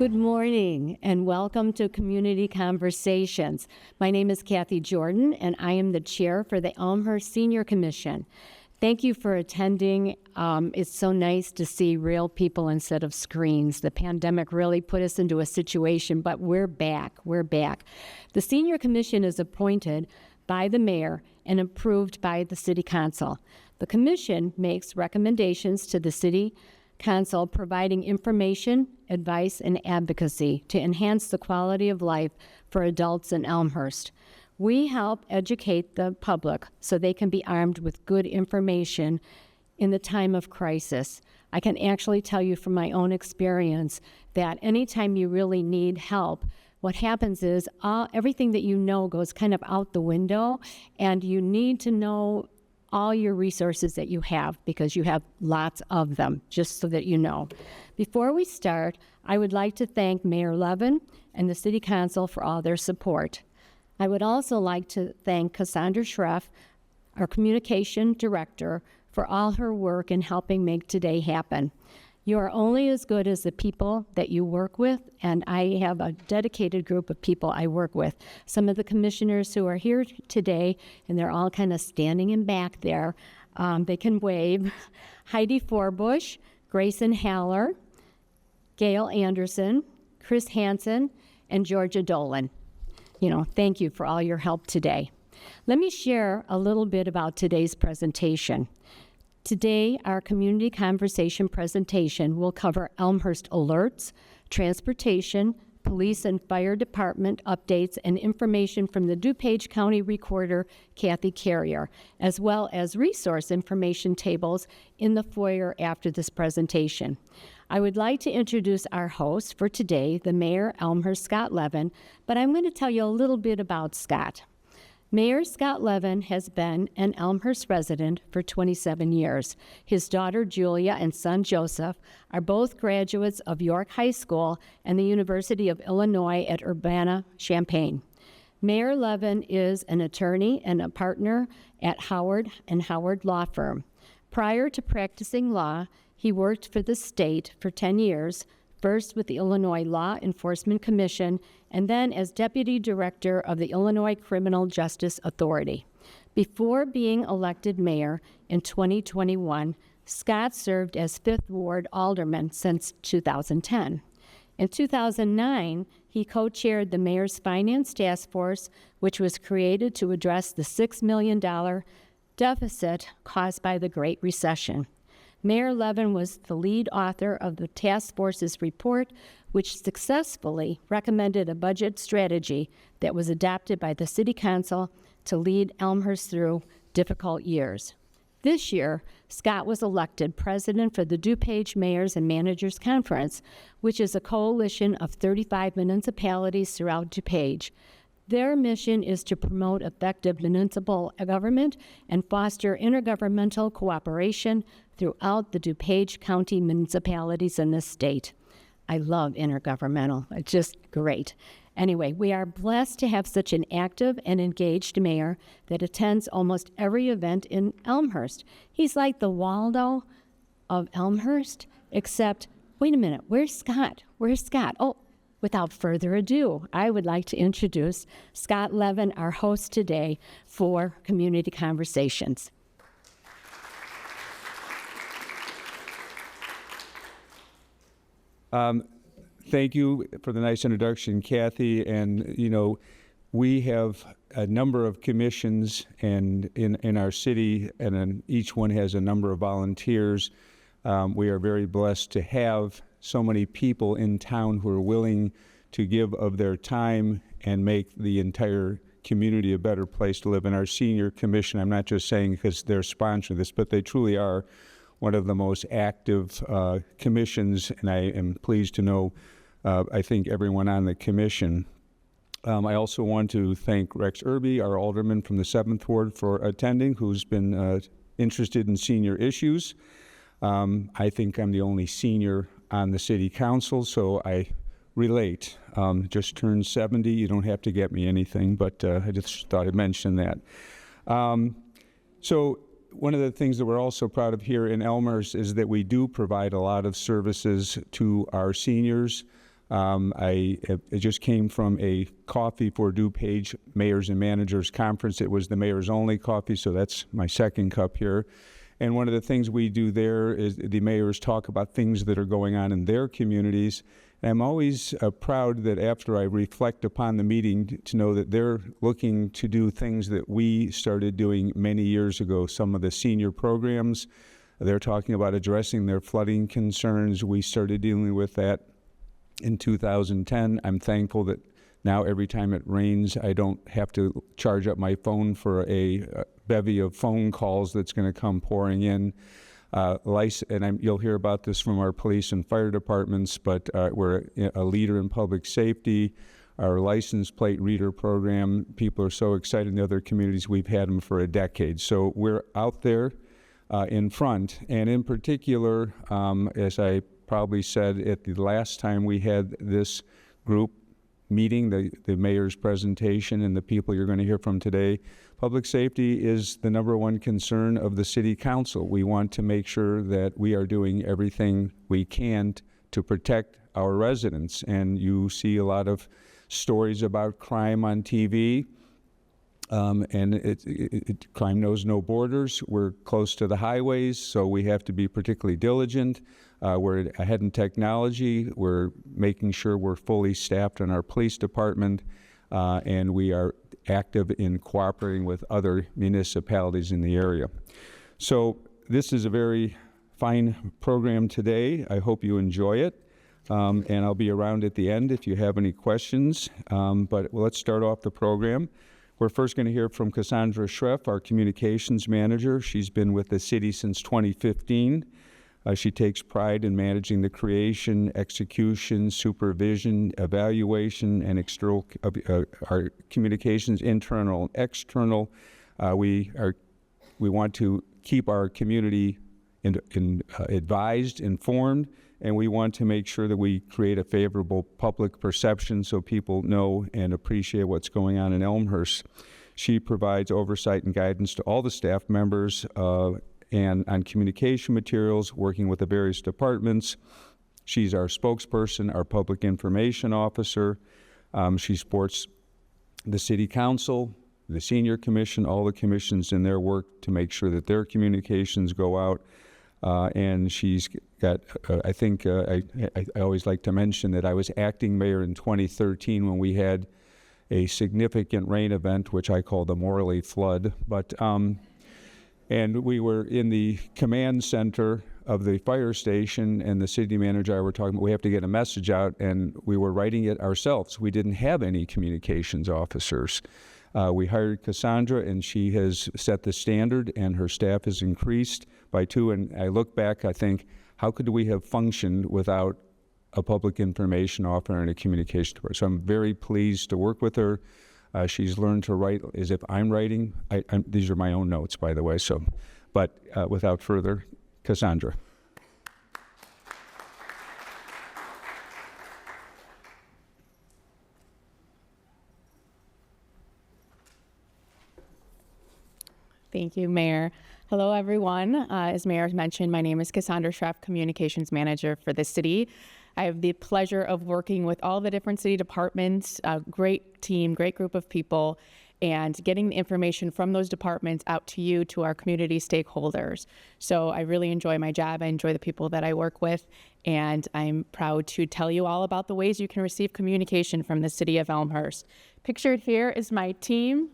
Good morning and welcome to Community Conversations. My name is Kathy Jordan and I am the chair for the Elmhurst Senior Commission. Thank you for attending. It's so nice to see real people instead of screens. The pandemic really put us into a situation, but we're back. The Senior Commission is appointed by the mayor and approved by the City Council. The commission makes recommendations to the City Council, providing information, advice, and advocacy to enhance the quality of life for adults in Elmhurst. We help educate the public so they can be armed with good information in the time of crisis. I can actually tell you from my own experience that anytime you really need help, what happens is everything that you know goes kind of out the window, and you need to know all your resources that you have because you have lots of them, just so that you know. Before we start, I would like to thank Mayor Levin and the City Council for all their support. I would also like to thank Cassandra Schreff, our Communication Director, for all her work in helping make today happen. You are only as good as the people that you work with, and I have a dedicated group of people I work with. Some of the commissioners who are here today, and they're all kind of standing in back there, they can wave. Heidi Forbush, Grayson Haller, Gail Anderson, Chris Hansen, and Georgia Dolan. Thank you for all your help today. Let me share a little bit about today's presentation. Today, our community conversation presentation will cover Elmhurst Alerts, transportation, police and fire department updates, and information from the DuPage County Recorder, Kathy Carrier, as well as resource information tables in the foyer after this presentation. I would like to introduce our host for today, the Mayor Elmhurst, Scott Levin, but I'm going to tell you a little bit about Scott. Mayor Scott Levin has been an Elmhurst resident for 27 years. His daughter Julia and son Joseph are both graduates of York High School and the University of Illinois at Urbana-Champaign. Mayor Levin is an attorney and a partner at Howard & Howard Law Firm. Prior to practicing law, he worked for the state for 10 years, first with the Illinois Law Enforcement Commission, and then as Deputy Director of the Illinois Criminal Justice Authority. Before being elected mayor in 2021, Scott served as 5th Ward Alderman since 2010. In 2009, he co-chaired the Mayor's Finance Task Force, which was created to address the $6 million deficit caused by the Great Recession. Mayor Levin was the lead author of the task force's report, which successfully recommended a budget strategy that was adopted by the City Council to lead Elmhurst through difficult years. This year, Scott was elected president for the DuPage Mayors and Managers Conference, which is a coalition of 35 municipalities throughout DuPage. Their mission is to promote effective municipal government and foster intergovernmental cooperation throughout the DuPage County municipalities in this state. I love intergovernmental. It's just great. Anyway, we are blessed to have such an active and engaged mayor that attends almost every event in Elmhurst. He's like the Waldo of Elmhurst, except, wait a minute, where's Scott? Oh, without further ado, I would like to introduce Scott Levin, our host today for Community Conversations. Thank you for the nice introduction, Kathy. And, we have a number of commissions and in our city, and then each one has a number of volunteers. We are very blessed to have so many people in town who are willing to give of their time and make the entire community a better place to live. In our senior commission, I'm not just saying because they're sponsoring this, but they truly are one of the most active commissions, and I am pleased to know, I think, everyone on the commission. I also want to thank Rex Irby, our alderman from the 7th Ward, for attending, who's been interested in senior issues. I think I'm the only senior on the city council, so I relate. Just turned 70. You don't have to get me anything, but I just thought I'd mention that. So one of the things that we're also proud of here in Elmhurst is that we do provide a lot of services to our seniors. I just came from a Coffee for DuPage Mayors and Managers Conference. It was the Mayors Only coffee, so that's my second cup here. And one of the things we do there is the mayors talk about things that are going on in their communities. And I'm always proud that after I reflect upon the meeting to know that they're looking to do things that we started doing many years ago. Some of the senior programs, they're talking about addressing their flooding concerns. We started dealing with that in 2010. I'm thankful that now every time it rains, I don't have to charge up my phone for a bevy of phone calls that's going to come pouring in. You'll hear about this from our police and fire departments, but we're a leader in public safety. Our license plate reader program, people are so excited in the other communities. We've had them for a decade. So we're out there in front. And in particular, as I probably said at the last time we had this group meeting, the mayor's presentation and the people you're going to hear from today, public safety is the #1 concern of the City Council. We want to make sure that we are doing everything we can to protect our residents. And you see a lot of stories about crime on TV, and crime knows no borders. We're close to the highways, so we have to be particularly diligent. We're ahead in technology. We're making sure we're fully staffed in our police department, and we are active in cooperating with other municipalities in the area. So this is a very fine program today. I hope you enjoy it, and I'll be around at the end if you have any questions. But let's start off the program. We're first going to hear from Cassandra Schreff, our communications manager. She's been with the city since 2015. She takes pride in managing the creation, execution, supervision, evaluation, and external our communications, internal and external. We want to keep our community advised, informed, and we want to make sure that we create a favorable public perception so people know and appreciate what's going on in Elmhurst. She provides oversight and guidance to all the staff members and on communication materials, working with the various departments. She's our spokesperson, our public information officer. She supports the City Council, the Senior Commission, all the commissions in their work to make sure that their communications go out. And she's got, I always like to mention that I was acting mayor in 2013 when we had a significant rain event, which I call the Morley Flood. And we were in the command center of the fire station, and the city manager and I were talking about we have to get a message out, and we were writing it ourselves. We didn't have any communications officers. We hired Cassandra, and she has set the standard, and her staff has increased by 2. And I look back, I think, how could we have functioned without a public information officer and a communication department? So I'm very pleased to work with her. She's learned to write as if I'm writing. These are my own notes, by the way. But without further, Cassandra. Thank you, Mayor. Hello, everyone. As Mayor mentioned, my name is Cassandra Schreff, Communications Manager for the city. I have the pleasure of working with all the different city departments, a great team, great group of people, and getting the information from those departments out to you, to our community stakeholders. So I really enjoy my job. I enjoy the people that I work with, and I'm proud to tell you all about the ways you can receive communication from the city of Elmhurst. Pictured here is my team,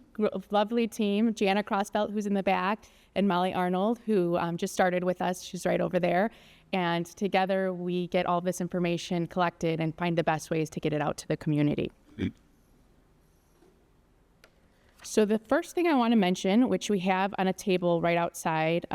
lovely team, Jana Crossbelt, who's in the back, and Molly Arnold, who just started with us. She's right over there. And together we get all this information collected and find the best ways to get it out to the community. So the first thing I want to mention, which we have on a table right outside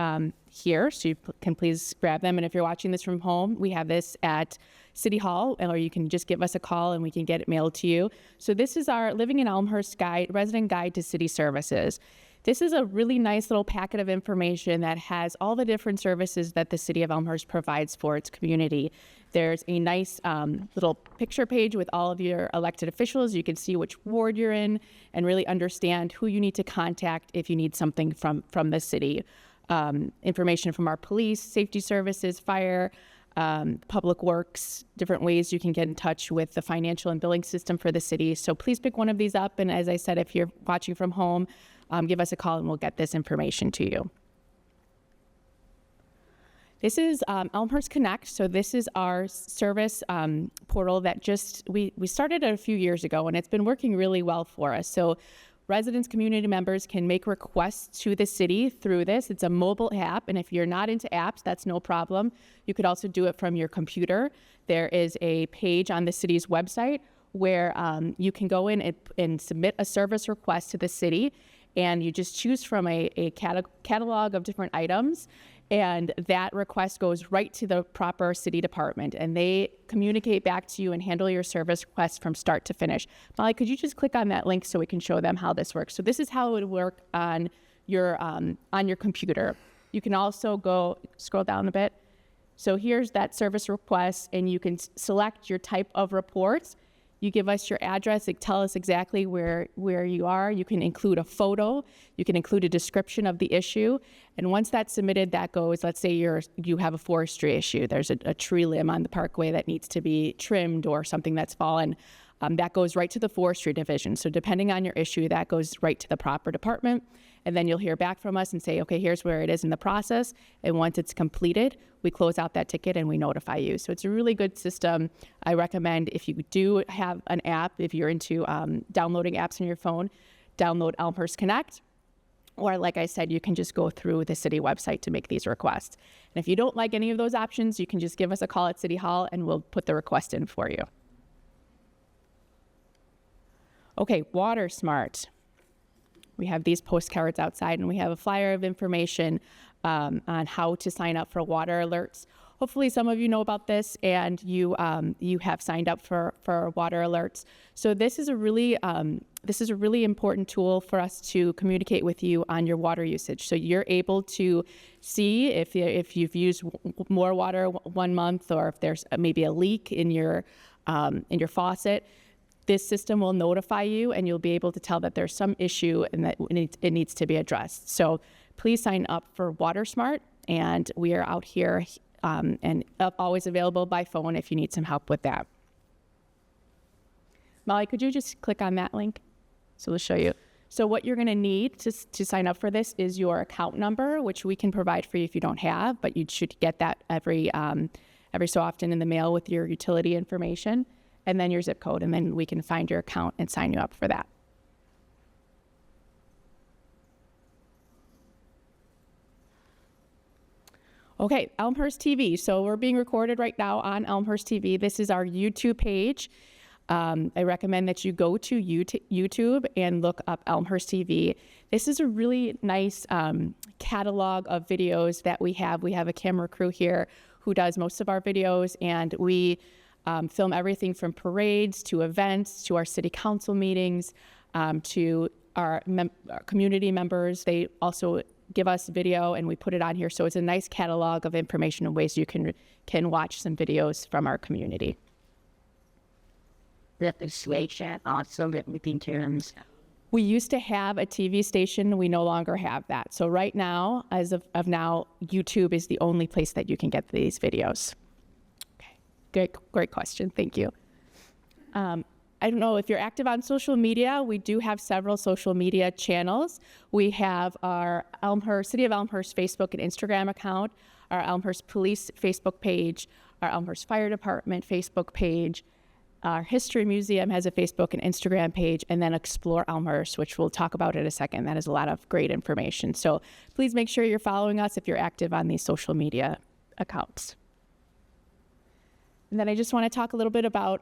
here, so you can please grab them. And if you're watching this from home, we have this at City Hall, or you can just give us a call and we can get it mailed to you. So this is our Living in Elmhurst Resident Guide to City Services. This is a really nice little packet of information that has all the different services that the city of Elmhurst provides for its community. There's a nice little picture page with all of your elected officials. You can see which ward you're in and really understand who you need to contact if you need something from the city. Information from our police, safety services, fire, Public Works, different ways you can get in touch with the financial and billing system for the city. So please pick one of these up. And as I said, if you're watching from home, give us a call and we'll get this information to you. This is Elmhurst Connect. So this is our service portal that we started it a few years ago, and it's been working really well for us. So residents, community members can make requests to the city through this. It's a mobile app, and if you're not into apps, that's no problem. You could also do it from your computer. There is a page on the city's website where you can go in and submit a service request to the city, and you just choose from a catalog of different items, and that request goes right to the proper city department, and they communicate back to you and handle your service request from start to finish. Molly, could you just click on that link so we can show them how this works? So this is how it would work on your computer. You can also scroll down a bit. So here's that service request, and you can select your type of reports. You give us your address, tell us exactly where you are. You can include a photo. You can include a description of the issue. And once that's submitted, that goes, let's say you have a forestry issue. There's a tree limb on the parkway that needs to be trimmed or something that's fallen. That goes right to the forestry division. So depending on your issue, that goes right to the proper department. And then you'll hear back from us and say, okay, here's where it is in the process. And once it's completed, we close out that ticket and we notify you. So it's a really good system. I recommend if you do have an app, if you're into downloading apps on your phone, download Elmhurst Connect. Or like I said, you can just go through the city website to make these requests. And if you don't like any of those options, you can just give us a call at City Hall and we'll put the request in for you. Okay, Water Smart. We have these postcards outside, and we have a flyer of information on how to sign up for water alerts. Hopefully some of you know about this, and you have signed up for water alerts. So this is a really important tool for us to communicate with you on your water usage. So you're able to see if you've used more water 1 month, or if there's maybe a leak in your faucet. This system will notify you, and you'll be able to tell that there's some issue and that it needs to be addressed. So please sign up for Water Smart, and we are out here and always available by phone if you need some help with that. Molly, could you just click on that link? So we'll show you. So what you're going to need to sign up for this is your account number, which we can provide for you if you don't have, but you should get that every so often in the mail with your utility information. And then your zip code, and then we can find your account and sign you up for that. Okay, Elmhurst TV. So we're being recorded right now on Elmhurst TV. This is our YouTube page. I recommend that you go to YouTube and look up Elmhurst TV. This is a really nice catalog of videos that we have. We have a camera crew here who does most of our videos, and we film everything from parades to events to our city council meetings to our community members. They also give us video and we put it on here. So it's a nice catalog of information and ways you can watch some videos from our community. We used to have a TV station. We no longer have that. So right now, as of now, YouTube is the only place that you can get these videos. Great question. Thank you. I don't know if you're active on social media. We do have several social media channels. We have our City of Elmhurst Facebook and Instagram account, our Elmhurst Police Facebook page, our Elmhurst Fire Department Facebook page. Our History Museum has a Facebook and Instagram page, and then Explore Elmhurst, which we'll talk about in a second. That is a lot of great information. So please make sure you're following us if you're active on these social media accounts. And then I just want to talk a little bit about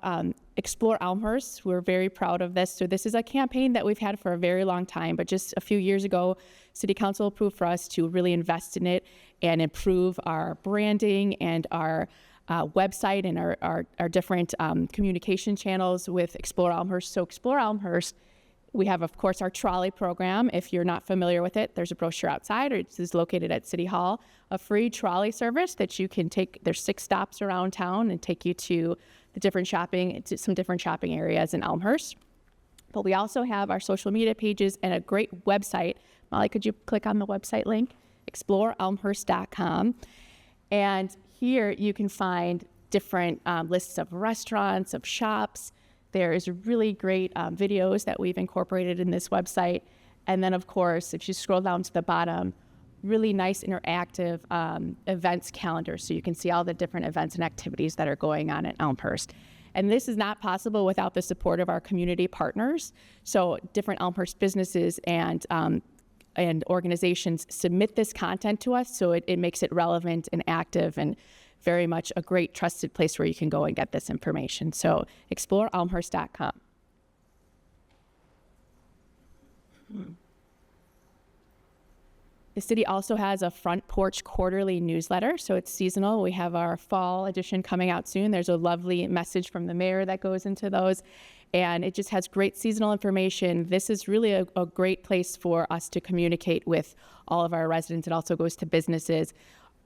Explore Elmhurst. We're very proud of this. So this is a campaign that we've had for a very long time, but just a few years ago, City Council approved for us to really invest in it and improve our branding and our website and our different communication channels with Explore Elmhurst. So Explore Elmhurst, we have, of course, our trolley program. If you're not familiar with it, there's a brochure outside, or it's located at City Hall, a free trolley service that you can take. There's 6 stops around town and take you to some different shopping areas in Elmhurst. But we also have our social media pages and a great website. Molly, could you click on the website link? ExploreElmhurst.com. And here you can find different lists of restaurants, of shops. There's really great videos that we've incorporated in this website. And then, of course, if you scroll down to the bottom, really nice interactive events calendar, so you can see all the different events and activities that are going on at Elmhurst. And this is not possible without the support of our community partners. So different Elmhurst businesses and organizations submit this content to us, so it makes it relevant and active and very much a great trusted place where you can go and get this information. So exploreelmhurst.com. The city also has a Front Porch quarterly newsletter, so it's seasonal. We have our fall edition coming out soon. There's a lovely message from the mayor that goes into those, and it just has great seasonal information. This is really a great place for us to communicate with all of our residents. It also goes to businesses,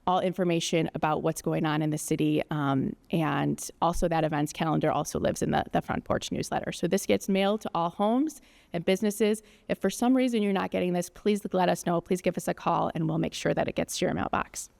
all information about what's going on in the city, and also that events calendar also lives in the Front Porch newsletter. So this gets mailed to all homes and businesses. If for some reason you're not getting this, please let us know. Please give us a call and we'll make sure that it gets to your mailbox.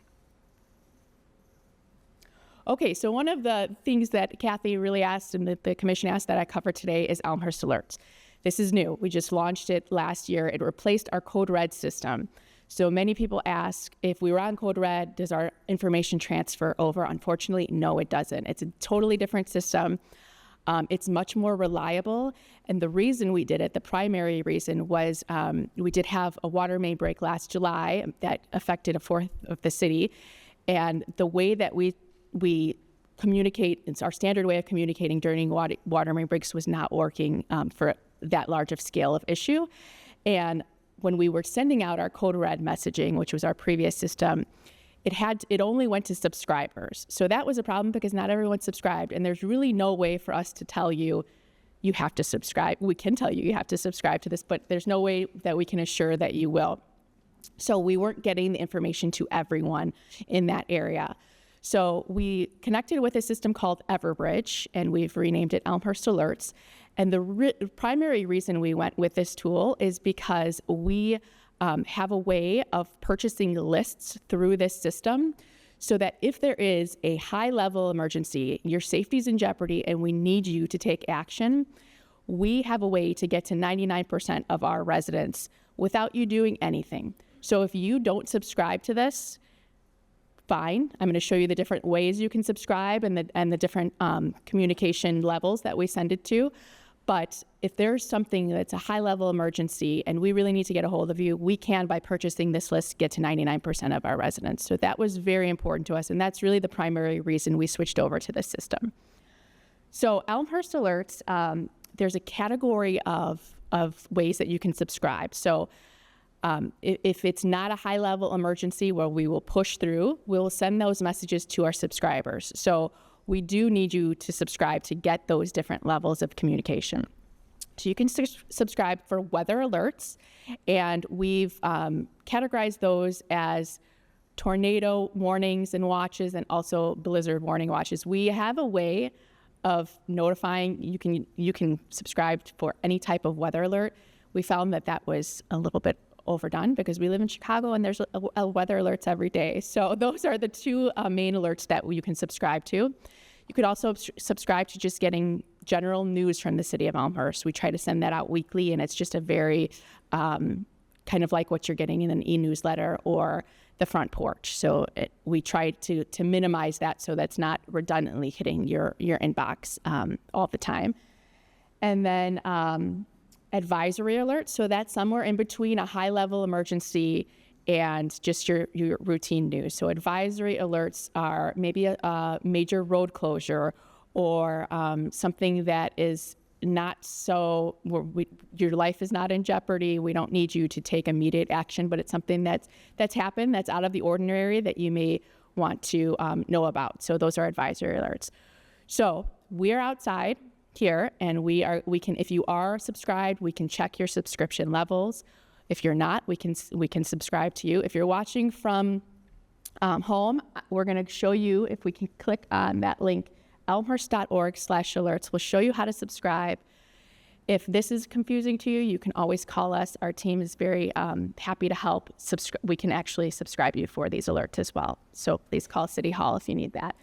Okay, so one of the things that Kathy really asked and that the commission asked that I cover today is Elmhurst Alerts. This is new. We just launched it last year. It replaced our Code Red system. So many people ask, if we were on Code Red, does our information transfer over? Unfortunately, no, it doesn't. It's a totally different system. It's much more reliable. And the reason we did it, the primary reason, was we did have a water main break last July that affected a fourth of the city. And the way that we communicate, it's our standard way of communicating during water main breaks, was not working for that large of scale of issue. And when we were sending out our Code Red messaging, which was our previous system, it only went to subscribers. So that was a problem because not everyone subscribed, and there's really no way for us to tell you, you have to subscribe. We can tell you have to subscribe to this, but there's no way that we can assure that you will. So we weren't getting the information to everyone in that area. So we connected with a system called Everbridge, and we've renamed it Elmhurst Alerts. And the primary reason we went with this tool is because we have a way of purchasing lists through this system, so that if there is a high-level emergency, your safety's in jeopardy, and we need you to take action, we have a way to get to 99% of our residents without you doing anything. So if you don't subscribe to this, fine. I'm going to show you the different ways you can subscribe and the different communication levels that we send it to. But if there's something that's a high-level emergency and we really need to get a hold of you, we can, by purchasing this list, get to 99% of our residents. So that was very important to us, and that's really the primary reason we switched over to this system. So Elmhurst Alerts, there's a category of ways that you can subscribe. So if it's not a high-level emergency where we will push through, we'll send those messages to our subscribers. So we do need you to subscribe to get those different levels of communication. So you can subscribe for weather alerts, and we've categorized those as tornado warnings and watches, and also blizzard warning watches. We have a way of notifying, you can subscribe for any type of weather alert. We found that was a little bit overdone because we live in Chicago and there's a weather alerts every day. So those are the two main alerts that you can subscribe to. You could also subscribe to just getting general news from the city of Elmhurst. We try to send that out weekly, and it's just a very kind of like what you're getting in an e-newsletter or the Front Porch. So we try to minimize that so that's not redundantly hitting your inbox all the time. And then advisory alerts. So that's somewhere in between a high-level emergency and just your routine news. So advisory alerts are maybe a major road closure or something that is not so, your life is not in jeopardy. We don't need you to take immediate action, but it's something that's happened, that's out of the ordinary, that you may want to know about. So those are advisory alerts. So we're outside here, and we can, if you are subscribed, we can check your subscription levels. If you're not, we can subscribe to you. If you're watching from home, we're going to show you, if we can click on that link, elmhurst.org/alerts. We'll show you how to subscribe. If this is confusing to you, you can always call us. Our team is very happy to help. We can actually subscribe you for these alerts as well. So please call City Hall if you need that.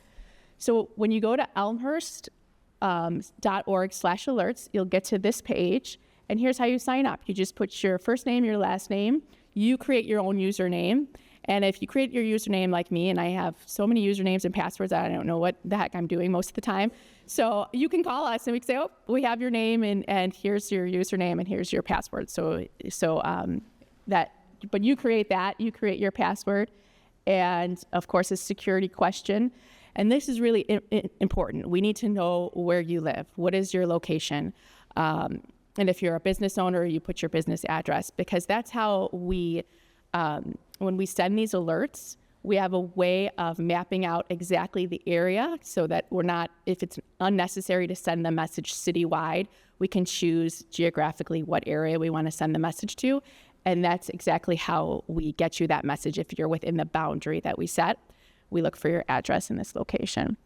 So when you go to elmhurst.org/alerts, you'll get to this page. And here's how you sign up. You just put your first name, your last name. You create your own username. And if you create your username like me, and I have so many usernames and passwords, I don't know what the heck I'm doing most of the time. So you can call us and we can say, oh, we have your name and here's your username and here's your password. But you create that, you create your password. And of course, a security question. And this is really important. We need to know where you live. What is your location? And if you're a business owner, you put your business address, because that's how we, when we send these alerts, we have a way of mapping out exactly the area so that we're not, if it's unnecessary to send the message citywide, we can choose geographically what area we want to send the message to. And that's exactly how we get you that message. If you're within the boundary that we set, we look for your address in this location.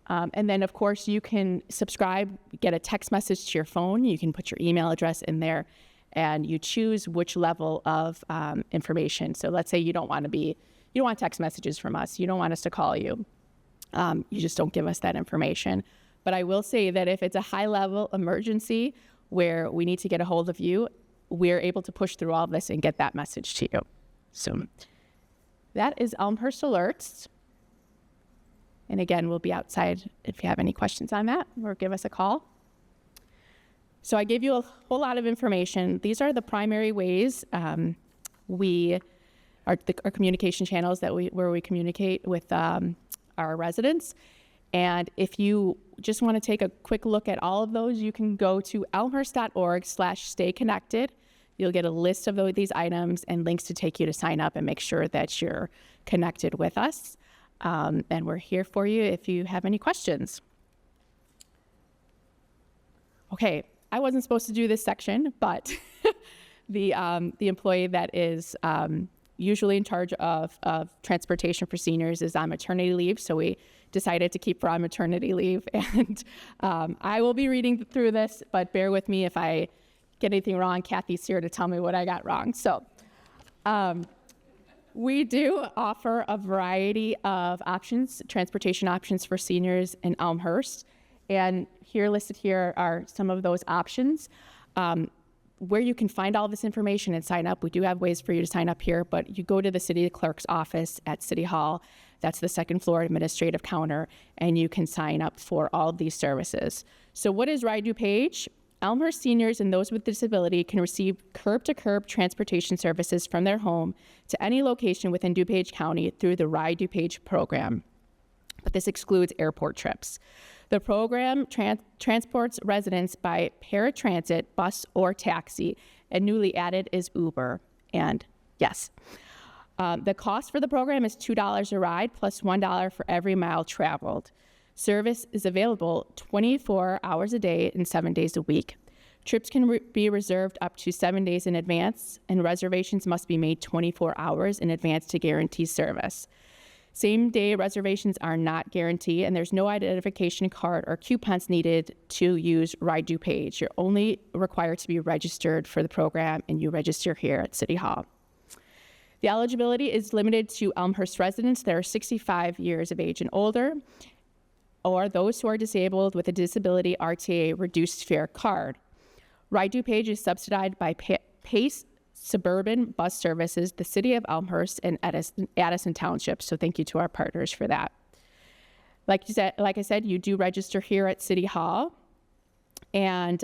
And then, of course, you can subscribe, get a text message to your phone. You can put your email address in there, and you choose which level of information. So let's say you don't want text messages from us. You don't want us to call you. You just don't give us that information. But I will say that if it's a high-level emergency where we need to get a hold of you, we're able to push through all of this and get that message to you. So that is Elmhurst Alerts. And again, we'll be outside if you have any questions on that, or give us a call. So I gave you a whole lot of information. These are the primary ways our communication channels where we communicate with our residents. And if you just want to take a quick look at all of those, you can go to elmhurst.org/stay connected. You'll get a list of these items and links to take you to sign up and make sure that you're connected with us. And we're here for you if you have any questions. Okay, I wasn't supposed to do this section, but the employee that is usually in charge of transportation for seniors is on maternity leave, so we decided to keep her on maternity leave. And I will be reading through this, but bear with me if I get anything wrong. Kathy's here to tell me what I got wrong. So we do offer a variety of options, transportation options for seniors in Elmhurst. And listed here are some of those options. Where you can find all this information and sign up, we do have ways for you to sign up here, but you go to the city clerk's office at City Hall. That's the second floor administrative counter, and you can sign up for all of these services. So what is Ride DuPage? Elmhurst seniors and those with disability can receive curb-to-curb transportation services from their home to any location within DuPage County through the Ride DuPage program. But this excludes airport trips. The program transports residents by paratransit, bus, or taxi, and newly added is Uber. And yes, the cost for the program is $2 a ride plus $1 for every mile traveled. Service is available 24 hours a day and 7 days a week. Trips can be reserved up to 7 days in advance, and reservations must be made 24 hours in advance to guarantee service. Same-day reservations are not guaranteed, and there's no identification card or coupons needed to use Ride DuPage. You're only required to be registered for the program, and you register here at City Hall. The eligibility is limited to Elmhurst residents that are 65 years of age and older, or those who are disabled with a disability RTA reduced fare card. Ride DuPage is subsidized by PACE Suburban Bus Services, the City of Elmhurst, and Addison Township. So thank you to our partners for that. Like I said, you do register here at City Hall, and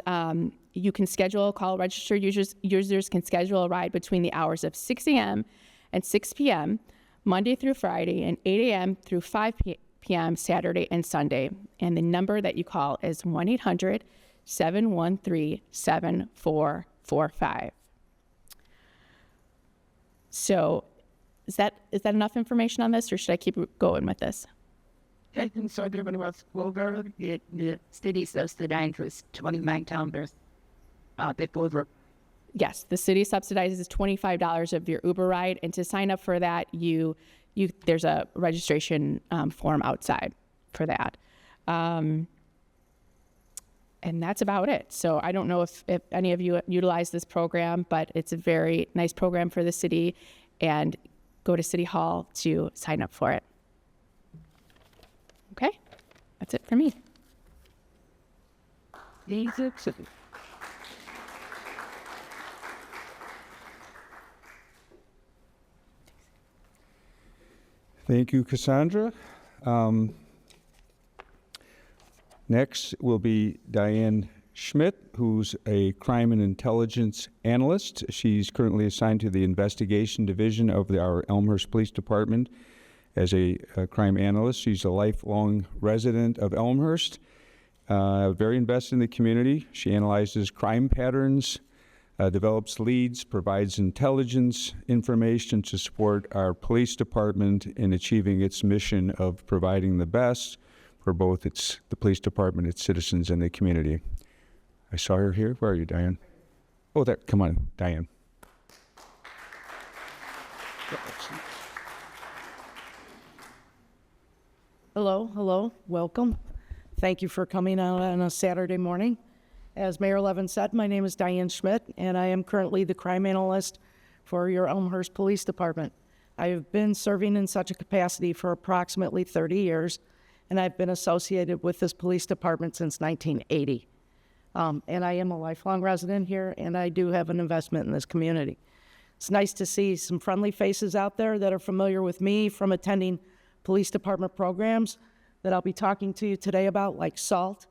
you can call registered users can schedule a ride between the hours of 6 a.m. and 6 p.m. Monday through Friday, and 8 a.m. through 5 p.m. Saturday and Sunday. And the number that you call is 1-800-713-7445. So is that enough information on this, or should I keep going with this? I think so. Everyone was over. The city subsidizes 29 pounders. Over. Yes, the city subsidizes $25 of your Uber ride, and to sign up for that, there's a registration form outside for that. And that's about it. So I don't know if any of you utilize this program, but it's a very nice program for the city, and go to City Hall to sign up for it. Okay, that's it for me. Thank you, Cassandra. Next will be Diane Schmidt, who's a crime and intelligence analyst. She's currently assigned to the investigation division of our Elmhurst Police Department as a crime analyst. She's a lifelong resident of Elmhurst, very invested in the community. She analyzes crime patterns, develops leads, provides intelligence information to support our police department in achieving its mission of providing the best for both the police department, its citizens, and the community. I saw her here. Where are you, Diane? Oh, there. Come on, Diane. Hello, welcome. Thank you for coming out on a Saturday morning. As Mayor Levin said, my name is Diane Schmidt, and I am currently the crime analyst for your Elmhurst Police Department. I have been serving in such a capacity for approximately 30 years, and I've been associated with this police department since 1980. And I am a lifelong resident here, and I do have an investment in this community. It's nice to see some friendly faces out there that are familiar with me from attending police department programs that I'll be talking to you today about, like SALT,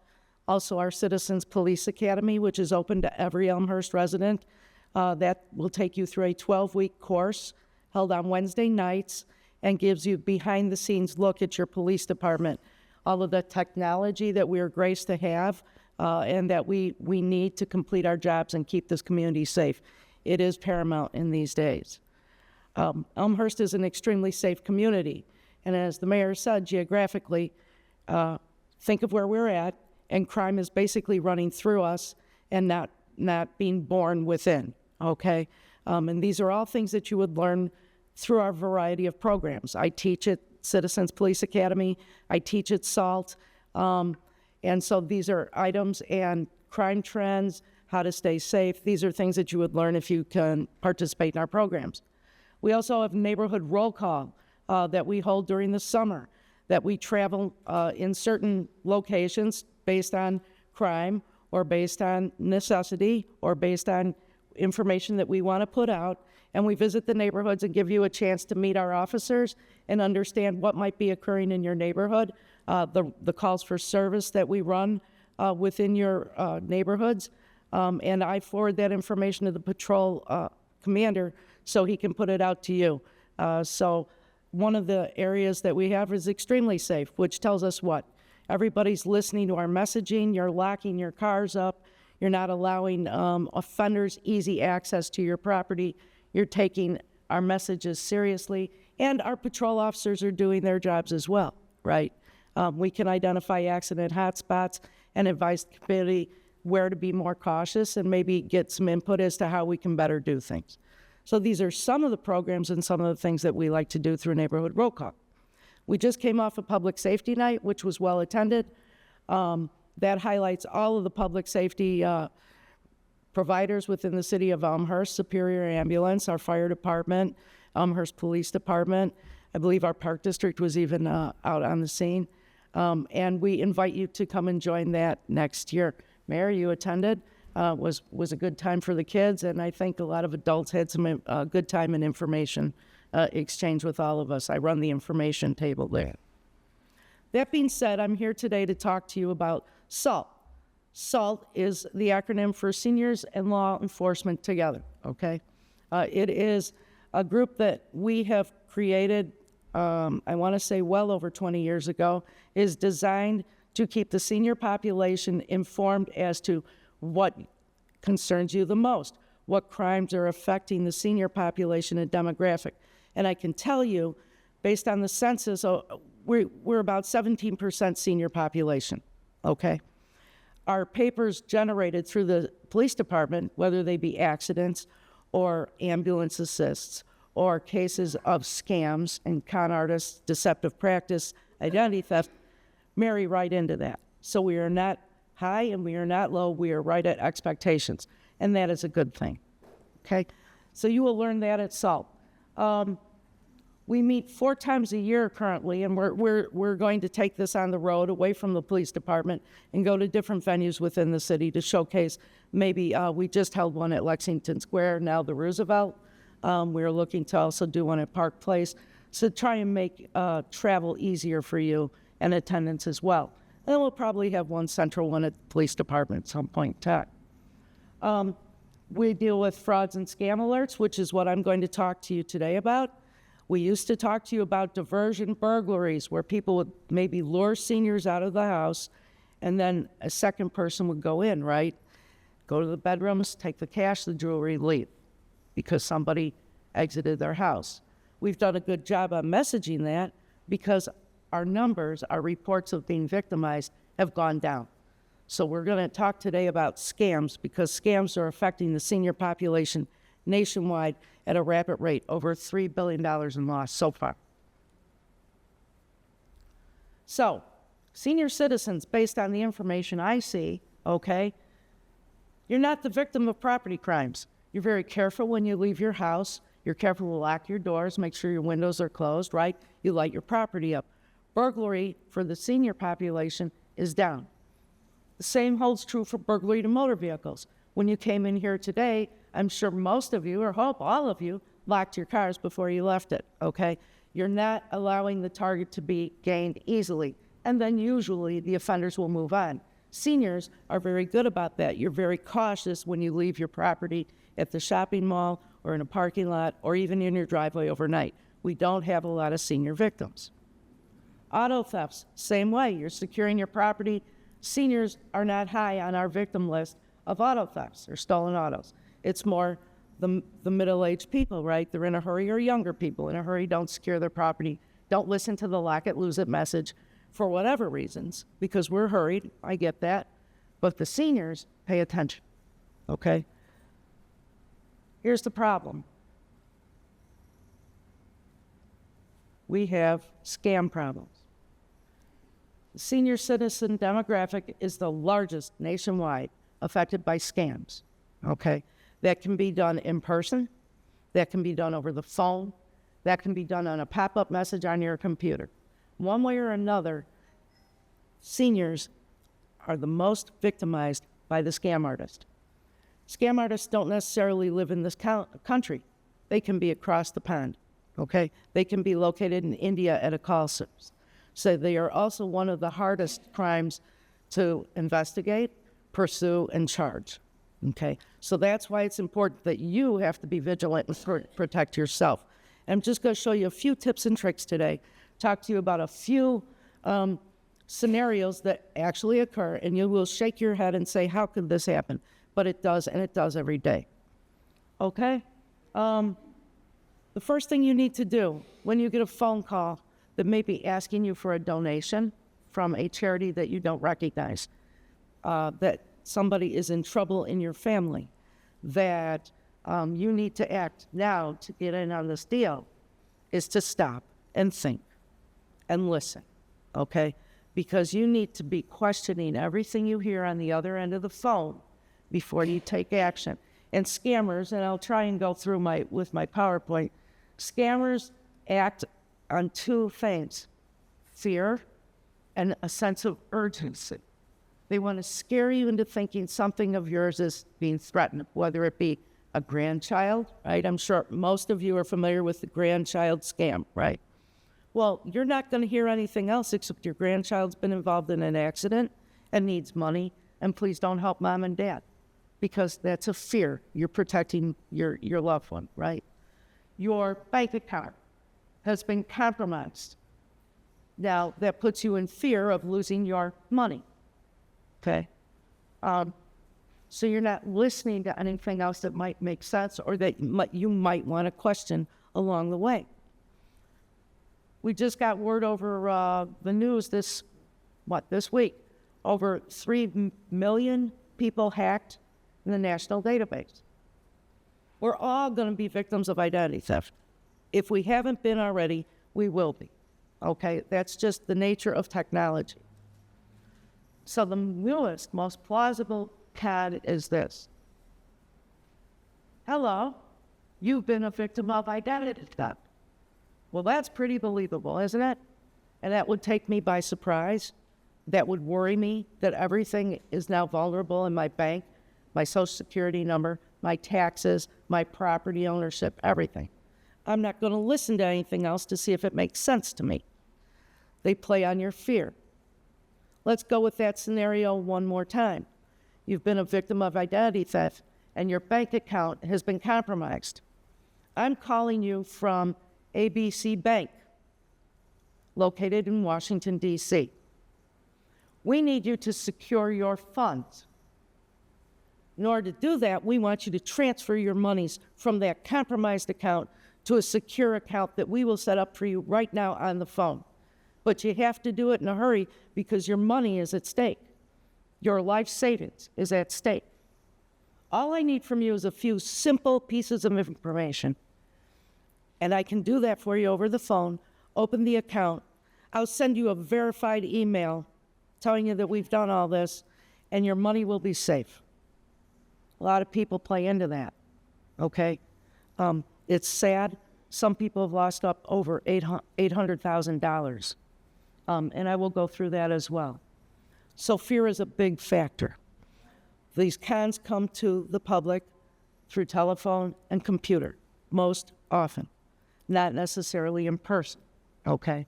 also our Citizens Police Academy, which is open to every Elmhurst resident. That will take you through a 12-week course held on Wednesday nights and gives you behind-the-scenes look at your police department, all of the technology that we are graced to have and that we need to complete our jobs and keep this community safe. It is paramount in these days. Elmhurst is an extremely safe community, and as the mayor said, geographically, think of where we're at, and crime is basically running through us and not being born within, okay? And these are all things that you would learn through our variety of programs. I teach at Citizens Police Academy, I teach at SALT, and so these are items and crime trends, how to stay safe. These are things that you would learn if you can participate in our programs. We also have neighborhood roll call that we hold during the summer, that we travel in certain locations based on crime or based on necessity or based on information that we want to put out, and we visit the neighborhoods and give you a chance to meet our officers and understand what might be occurring in your neighborhood, the calls for service that we run within your neighborhoods, and I forward that information to the patrol commander so he can put it out to you. So one of the areas that we have is extremely safe, which tells us what? Everybody's listening to our messaging, you're locking your cars up, you're not allowing offenders easy access to your property, you're taking our messages seriously, and our patrol officers are doing their jobs as well, right? We can identify accident hotspots and advise the community where to be more cautious and maybe get some input as to how we can better do things. So these are some of the programs and some of the things that we like to do through Neighborhood Roll Call. We just came off a public safety night, which was well attended. That highlights all of the public safety providers within the city of Elmhurst, Superior Ambulance, our fire department, Elmhurst Police Department. I believe our park district was even out on the scene. And we invite you to come and join that next year. Mayor, you attended. Was a good time for the kids, and I think a lot of adults had some good time and information exchange with all of us. I run the information table there. That being said, I'm here today to talk to you about SALT. SALT is the acronym for Seniors and Law Enforcement Together, okay? It is a group that we have created, I want to say well over 20 years ago, is designed to keep the senior population informed as to what concerns you the most, what crimes are affecting the senior population and demographic. And I can tell you, based on the census, we're about 17% senior population, okay? Our papers generated through the police department, whether they be accidents or ambulance assists or cases of scams and con artists, deceptive practice, identity theft, marry right into that. So we are not high and we are not low. We are right at expectations, and that is a good thing. Okay, so you will learn that at SALT. We meet 4 times a year currently, and we're going to take this on the road away from the police department and go to different venues within the city to showcase. Maybe we just held one at Lexington Square, now the Roosevelt. We're looking to also do one at Park Place, so try and make travel easier for you and attendance as well. And then we'll probably have one central one at the police department at some point in time. We deal with frauds and scam alerts, which is what I'm going to talk to you today about. We used to talk to you about diversion burglaries, where people would maybe lure seniors out of the house, and then a second person would go in, right? Go to the bedrooms, take the cash, the jewelry, leave, because somebody exited their house. We've done a good job on messaging that because our numbers, our reports of being victimized have gone down. So we're going to talk today about scams, because scams are affecting the senior population nationwide at a rapid rate, over $3 billion in loss so far. So, senior citizens, based on the information I see, okay, you're not the victim of property crimes. You're very careful when you leave your house. You're careful to lock your doors, make sure your windows are closed, right? You light your property up. Burglary for the senior population is down. The same holds true for burglary to motor vehicles. When you came in here today, I'm sure most of you, or hope all of you, locked your cars before you left it, okay? You're not allowing the target to be gained easily, and then usually the offenders will move on. Seniors are very good about that. You're very cautious when you leave your property at the shopping mall or in a parking lot or even in your driveway overnight. We don't have a lot of senior victims. Auto thefts, same way. You're securing your property. Seniors are not high on our victim list of auto thefts or stolen autos. It's more the middle-aged people, right? They're in a hurry, or younger people in a hurry, don't secure their property, don't listen to the lock it, lose it message for whatever reasons, because we're hurried, I get that, but the seniors pay attention, okay? Here's the problem. We have scam problems. The senior citizen demographic is the largest nationwide affected by scams, okay? That can be done in person, that can be done over the phone, that can be done on a pop-up message on your computer. One way or another, seniors are the most victimized by the scam artist. Scam artists don't necessarily live in this country. They can be across the pond, okay? They can be located in India at a call service. So they are also one of the hardest crimes to investigate, pursue, and charge. Okay, so that's why it's important that you have to be vigilant and protect yourself. And I'm just going to show you a few tips and tricks today, talk to you about a few scenarios that actually occur, and you will shake your head and say, how could this happen? But it does, and it does every day. Okay? The first thing you need to do when you get a phone call that may be asking you for a donation from a charity that you don't recognize, that somebody is in trouble in your family, that you need to act now to get in on this deal, is to stop and think and listen, okay? Because you need to be questioning everything you hear on the other end of the phone before you take action. And scammers, and I'll try and go through with my PowerPoint, scammers act on 2 things: fear and a sense of urgency. They want to scare you into thinking something of yours is being threatened, whether it be a grandchild, right? I'm sure most of you are familiar with the grandchild scam, right? Well, you're not going to hear anything else except your grandchild's been involved in an accident and needs money, and please don't help mom and dad, because that's a fear. You're protecting your loved one, right? Your bank account has been compromised. Now, that puts you in fear of losing your money. Okay, so you're not listening to anything else that might make sense or that you might want to question along the way. We just got word over the news this week. Over 3 million people hacked in the national database. We're all going to be victims of identity theft. If we haven't been already, we will be. Okay, that's just the nature of technology. So the newest, most plausible CAD is this. Hello, you've been a victim of identity theft. Well, that's pretty believable, isn't it? And that would take me by surprise. That would worry me that everything is now vulnerable in my bank, my social security number, my taxes, my property ownership, everything. I'm not going to listen to anything else to see if it makes sense to me. They play on your fear. Let's go with that scenario one more time. You've been a victim of identity theft and your bank account has been compromised. I'm calling you from ABC Bank, located in Washington, D.C. We need you to secure your funds. In order to do that, we want you to transfer your monies from that compromised account to a secure account that we will set up for you right now on the phone. But you have to do it in a hurry because your money is at stake. Your life savings is at stake. All I need from you is a few simple pieces of information. And I can do that for you over the phone. Open the account. I'll send you a verified email telling you that we've done all this, and your money will be safe. A lot of people play into that, okay? It's sad. Some people have lost up over $800,000, and I will go through that as well. So fear is a big factor. These cons come to the public through telephone and computer, most often, not necessarily in person, okay?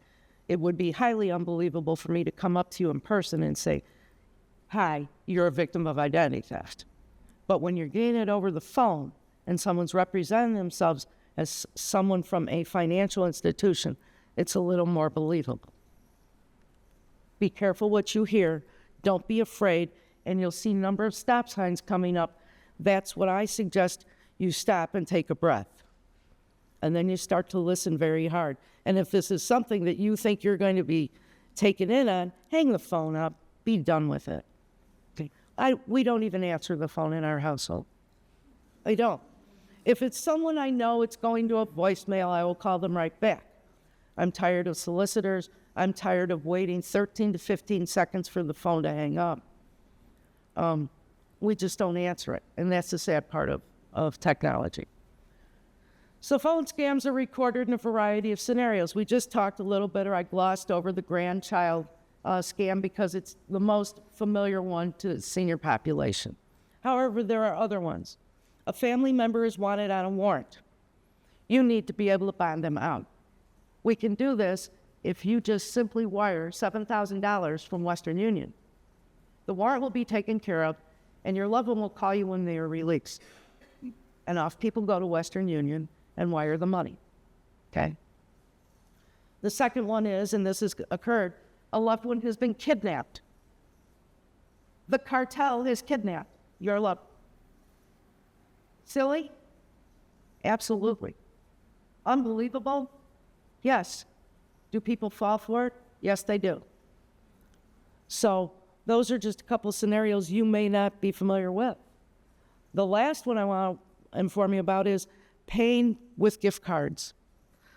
It would be highly unbelievable for me to come up to you in person and say, hi, you're a victim of identity theft. But when you're getting it over the phone and someone's representing themselves as someone from a financial institution, it's a little more believable. Be careful what you hear. Don't be afraid. And you'll see a number of stop signs coming up. That's what I suggest you stop and take a breath. And then you start to listen very hard. And if this is something that you think you're going to be taken in on, hang the phone up, be done with it. Okay. We don't even answer the phone in our household. I don't. If it's someone I know, it's going to a voicemail, I will call them right back. I'm tired of solicitors. I'm tired of waiting 13 to 15 seconds for the phone to hang up. We just don't answer it, and that's the sad part of technology. So phone scams are recorded in a variety of scenarios. We just talked a little bit, or I glossed over the grandchild scam because it's the most familiar one to the senior population. However, there are other ones. A family member is wanted on a warrant. You need to be able to bond them out. We can do this if you just simply wire $7,000 from Western Union. The warrant will be taken care of, and your loved one will call you when they are released. And off people go to Western Union and wire the money, okay? The second one is, and this has occurred, a loved one has been kidnapped. The cartel has kidnapped your loved one. Silly? Absolutely. Unbelievable? Yes. Do people fall for it? Yes, they do. So those are just a couple of scenarios you may not be familiar with. The last one I want to inform you about is paying with gift cards.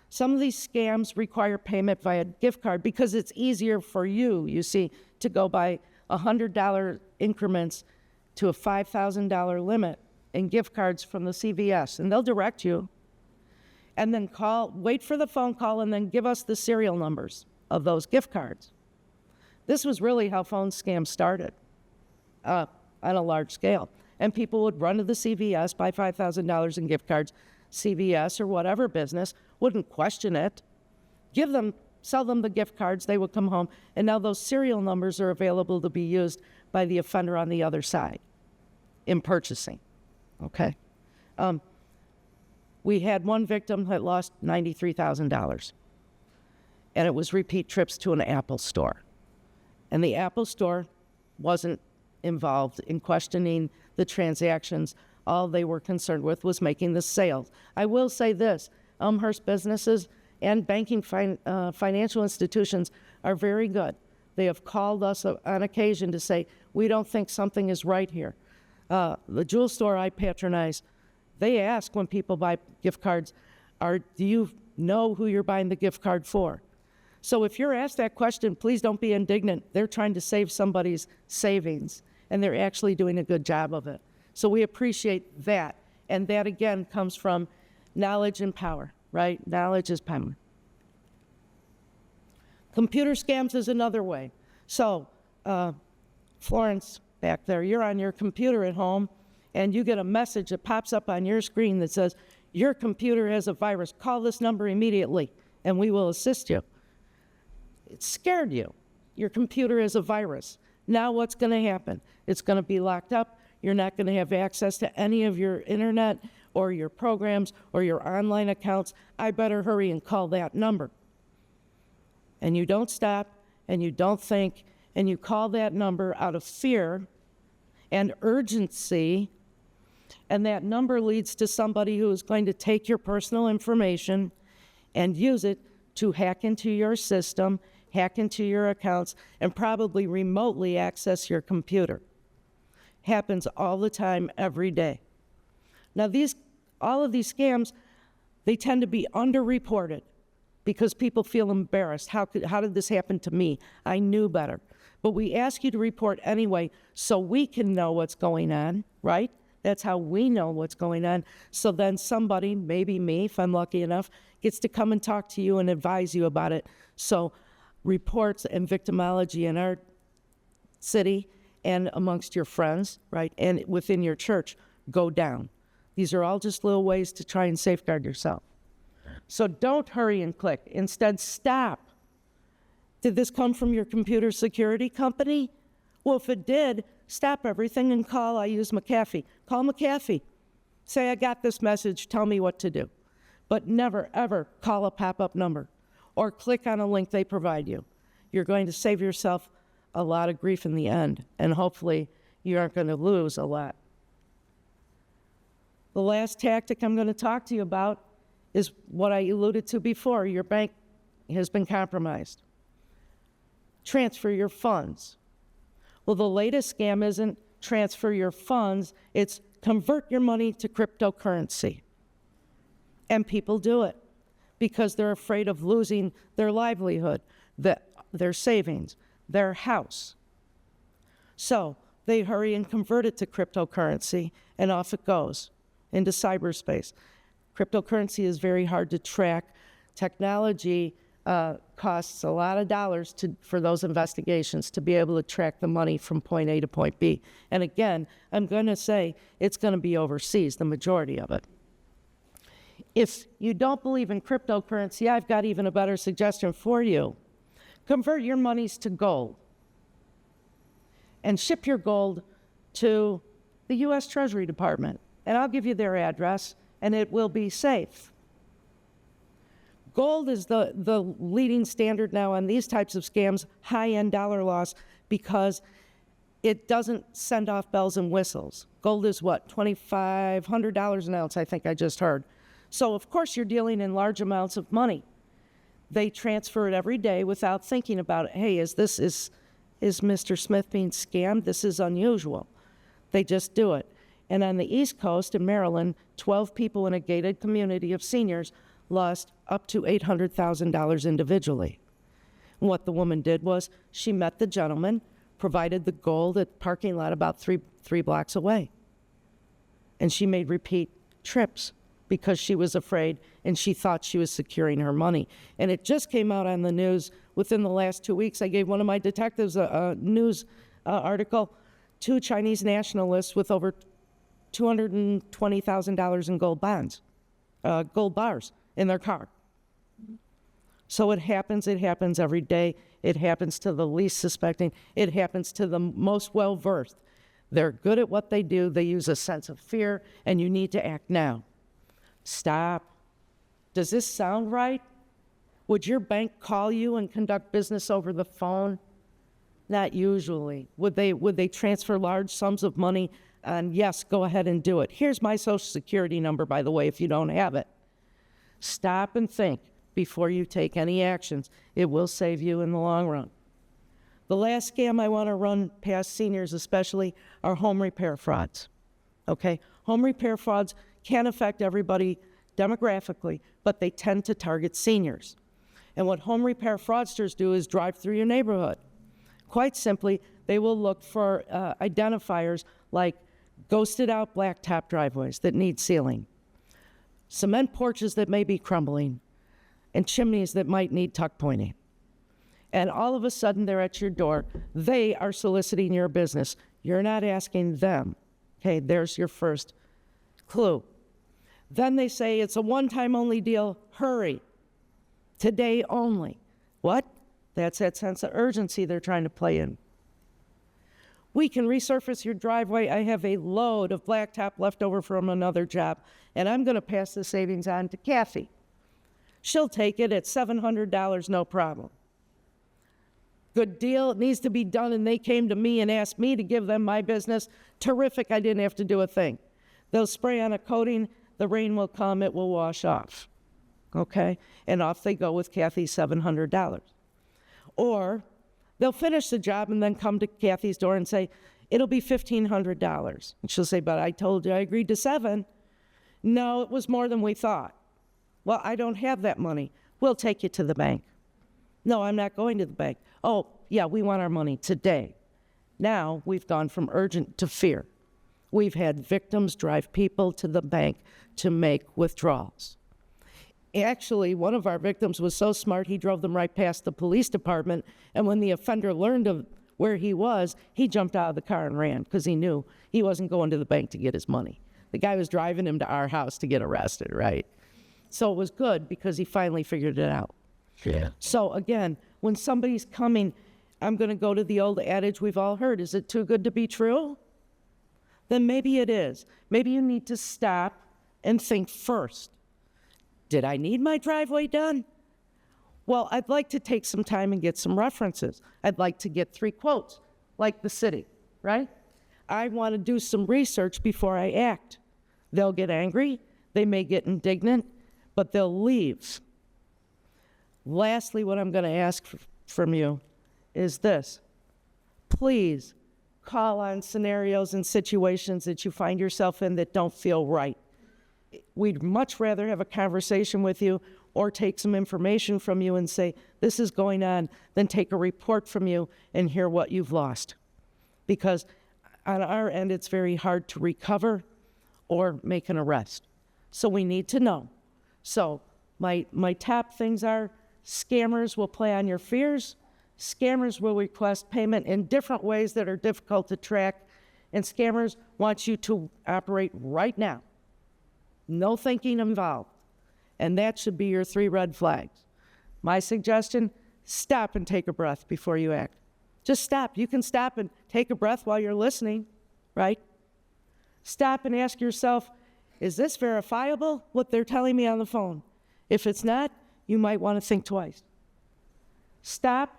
Some of these scams require payment via gift card because it's easier for you see, to go by $100 increments to a $5,000 limit in gift cards from the CVS, and they'll direct you. And then wait for the phone call, and then give us the serial numbers of those gift cards. This was really how phone scams started on a large scale. And people would run to the CVS, buy $5,000 in gift cards. CVS or whatever business wouldn't question it. Sell them the gift cards, they would come home, and now those serial numbers are available to be used by the offender on the other side in purchasing, okay? We had one victim that lost $93,000, and it was repeat trips to an Apple store. And the Apple store wasn't involved in questioning the transactions. All they were concerned with was making the sales. I will say this, Elmhurst businesses and banking financial institutions are very good. They have called us on occasion to say, we don't think something is right here. The jewel store I patronize, they ask when people buy gift cards, do you know who you're buying the gift card for? So if you're asked that question, please don't be indignant. They're trying to save somebody's savings, and they're actually doing a good job of it. So we appreciate that. And that, again, comes from knowledge and power, right? Knowledge is power. Computer scams is another way. So, Florence, back there, you're on your computer at home, and you get a message that pops up on your screen that says, your computer has a virus. Call this number immediately, and we will assist you. It scared you. Your computer has a virus. Now what's going to happen? It's going to be locked up. You're not going to have access to any of your internet or your programs or your online accounts. I better hurry and call that number. And you don't stop, and you don't think, and you call that number out of fear and urgency, and that number leads to somebody who is going to take your personal information and use it to hack into your system, hack into your accounts, and probably remotely access your computer. Happens all the time, every day. Now, all of these scams, they tend to be underreported because people feel embarrassed. How did this happen to me? I knew better. But we ask you to report anyway so we can know what's going on, right? That's how we know what's going on. So then somebody, maybe me, if I'm lucky enough, gets to come and talk to you and advise you about it. So reports and victimology in our city and amongst your friends, right, and within your church go down. These are all just little ways to try and safeguard yourself. So don't hurry and click. Instead, stop. Did this come from your computer security company? Well, if it did, stop everything and call. I use McAfee. Call McAfee. Say, I got this message. Tell me what to do. But never, ever call a pop-up number or click on a link they provide you. You're going to save yourself a lot of grief in the end, and hopefully you aren't going to lose a lot. The last tactic I'm going to talk to you about is what I alluded to before. Your bank has been compromised. Transfer your funds. Well, the latest scam isn't transfer your funds, it's convert your money to cryptocurrency. And people do it because they're afraid of losing their livelihood, their savings, their house. So they hurry and convert it to cryptocurrency, and off it goes into cyberspace. Cryptocurrency is very hard to track. Technology costs a lot of dollars for those investigations to be able to track the money from point A to point B. And again, I'm going to say it's going to be overseas, the majority of it. If you don't believe in cryptocurrency, I've got even a better suggestion for you. Convert your monies to gold and ship your gold to the U.S. Treasury Department. And I'll give you their address, and it will be safe. Gold is the leading standard now on these types of scams, high-end dollar loss, because it doesn't send off bells and whistles. Gold is what, $2,500 an ounce, I think I just heard. So of course you're dealing in large amounts of money. They transfer it every day without thinking about it. Hey, is Mr. Smith being scammed? This is unusual. They just do it. And on the East Coast in Maryland, 12 people in a gated community of seniors lost up to $800,000 individually. And what the woman did was she met the gentleman, provided the gold at the parking lot about three blocks away. And she made repeat trips because she was afraid and she thought she was securing her money. And it just came out on the news within the last 2 weeks. I gave one of my detectives a news article, 2 Chinese nationalists with over $220,000 in gold bonds, gold bars in their car. So it happens every day. It happens to the least suspecting. It happens to the most well-versed. They're good at what they do. They use a sense of fear, and you need to act now. Stop. Does this sound right? Would your bank call you and conduct business over the phone? Not usually. Would they transfer large sums of money? And yes, go ahead and do it. Here's my Social Security number, by the way, if you don't have it. Stop and think before you take any actions. It will save you in the long run. The last scam I want to run past seniors especially are home repair frauds. Okay? Home repair frauds can affect everybody demographically, but they tend to target seniors. And what home repair fraudsters do is drive through your neighborhood. Quite simply, they will look for identifiers like ghosted out blacktop driveways that need sealing, cement porches that may be crumbling, and chimneys that might need tuck pointing. And all of a sudden they're at your door. They are soliciting your business. You're not asking them. Okay, there's your first clue. Then they say it's a one-time only deal, hurry, today only. What? That's that sense of urgency they're trying to play in. We can resurface your driveway. I have a load of blacktop left over from another job, and I'm gonna pass the savings on to Kathy. She'll take it at $700, no problem. Good deal, it needs to be done, and they came to me and asked me to give them my business. Terrific, I didn't have to do a thing. They'll spray on a coating, the rain will come, it will wash off, okay? And off they go with Kathy's $700. Or they'll finish the job and then come to Kathy's door and say, it'll be $1,500. And she'll say, but I told you I agreed to $7,000. No, it was more than we thought. Well, I don't have that money. We'll take you to the bank. No, I'm not going to the bank. Oh, yeah, we want our money today. Now we've gone from urgent to fear. We've had victims drive people to the bank to make withdrawals. Actually, one of our victims was so smart, he drove them right past the police department, and when the offender learned of where he was, he jumped out of the car and ran because he knew he wasn't going to the bank to get his money. The guy was driving him to our house to get arrested, right? So it was good because he finally figured it out. Yeah. So again, when somebody's coming, I'm going to go to the old adage we've all heard, is it too good to be true? Then maybe it is. Maybe you need to stop and think first. Did I need my driveway done? Well, I'd like to take some time and get some references. I'd like to get 3 quotes, like the city, right? I want to do some research before I act. They'll get angry, they may get indignant, but they'll leave. Lastly, what I'm going to ask from you is this. Please call on scenarios and situations that you find yourself in that don't feel right. We'd much rather have a conversation with you or take some information from you and say, this is going on, than take a report from you and hear what you've lost. Because on our end, it's very hard to recover or make an arrest. So we need to know. So my top things are, scammers will play on your fears. Scammers will request payment in different ways that are difficult to track. And scammers want you to operate right now. No thinking involved. And that should be your 3 red flags. My suggestion, stop and take a breath before you act. Just stop. You can stop and take a breath while you're listening, right? Stop and ask yourself, is this verifiable, what they're telling me on the phone? If it's not, you might want to think twice. Stop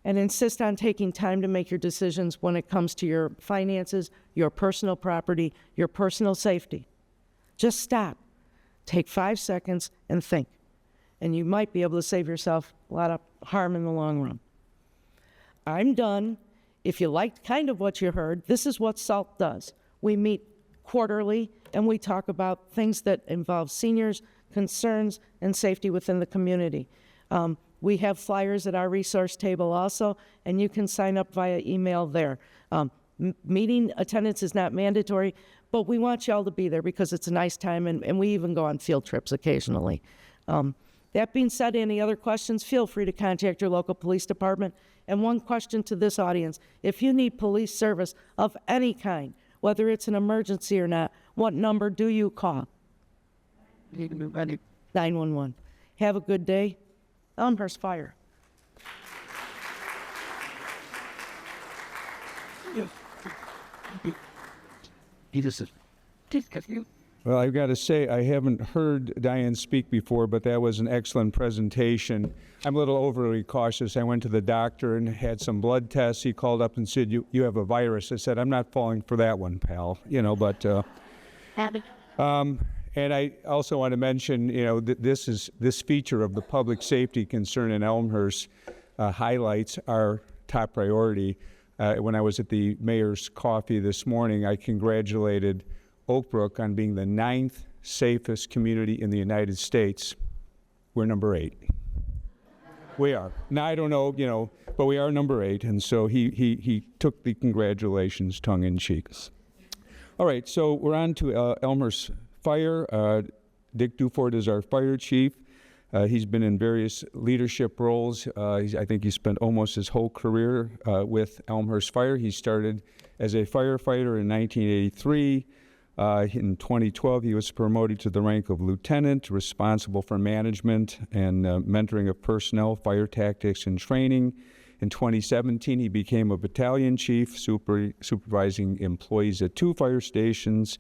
and insist on taking time to make your decisions when it comes to your finances, your personal property, your personal safety. Just stop. Take 5 seconds and think. And you might be able to save yourself a lot of harm in the long run. I'm done. If you liked kind of what you heard, this is what SALT does. We meet quarterly and we talk about things that involve seniors, concerns, and safety within the community. We have flyers at our resource table also, and you can sign up via email there. Meeting attendance is not mandatory, but we want y'all to be there because it's a nice time, and we even go on field trips occasionally. That being said, any other questions, feel free to contact your local police department. And one question to this audience, if you need police service of any kind, whether it's an emergency or not, what number do you call? 911. Have a good day. Elmhurst Fire. Well, I've got to say, I haven't heard Diane speak before, but that was an excellent presentation. I'm a little overly cautious. I went to the doctor and had some blood tests. He called up and said, you have a virus. I said, I'm not falling for that one, pal. But and I also want to mention, this feature of the public safety concern in Elmhurst highlights our top priority. When I was at the mayor's coffee this morning, I congratulated Oak Brook on being the 9th safest community in the United States. We're number 8. We are. Now, I don't know, but we are number 8, and so he took the congratulations tongue in cheek. All right, so we're on to Elmhurst Fire. Dick Dufort is our fire chief. He's been in various leadership roles. I think he spent almost his whole career with Elmhurst Fire. He started as a firefighter in 1983. In 2012, he was promoted to the rank of lieutenant, responsible for management and mentoring of personnel, fire tactics, and training. In 2017, he became a battalion chief, supervising employees at 2 fire stations,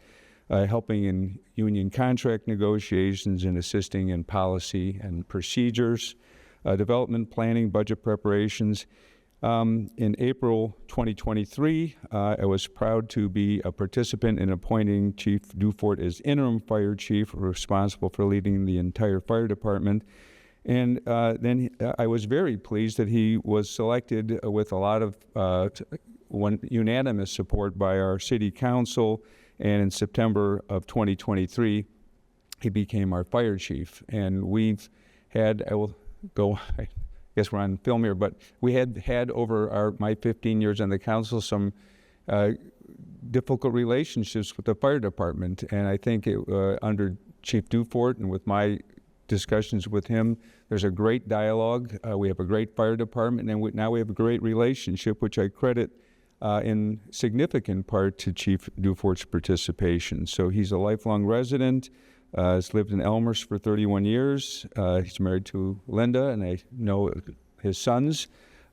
helping in union contract negotiations and assisting in policy and procedures, development planning, budget preparations. In April 2023, I was proud to be a participant in appointing Chief Dufort as interim fire chief, responsible for leading the entire fire department. And then I was very pleased that he was selected with a lot of unanimous support by our city council. And in September of 2023, he became our fire chief. And we've had, I will go, I guess we're on film here, but we had over my 15 years on the council some difficult relationships with the fire department. And I think under Chief Dufort and with my discussions with him, there's a great dialogue. We have a great fire department, and now we have a great relationship, which I credit in significant part to Chief Dufort's participation. So he's a lifelong resident, has lived in Elmhurst for 31 years. He's married to Linda, and I know his sons,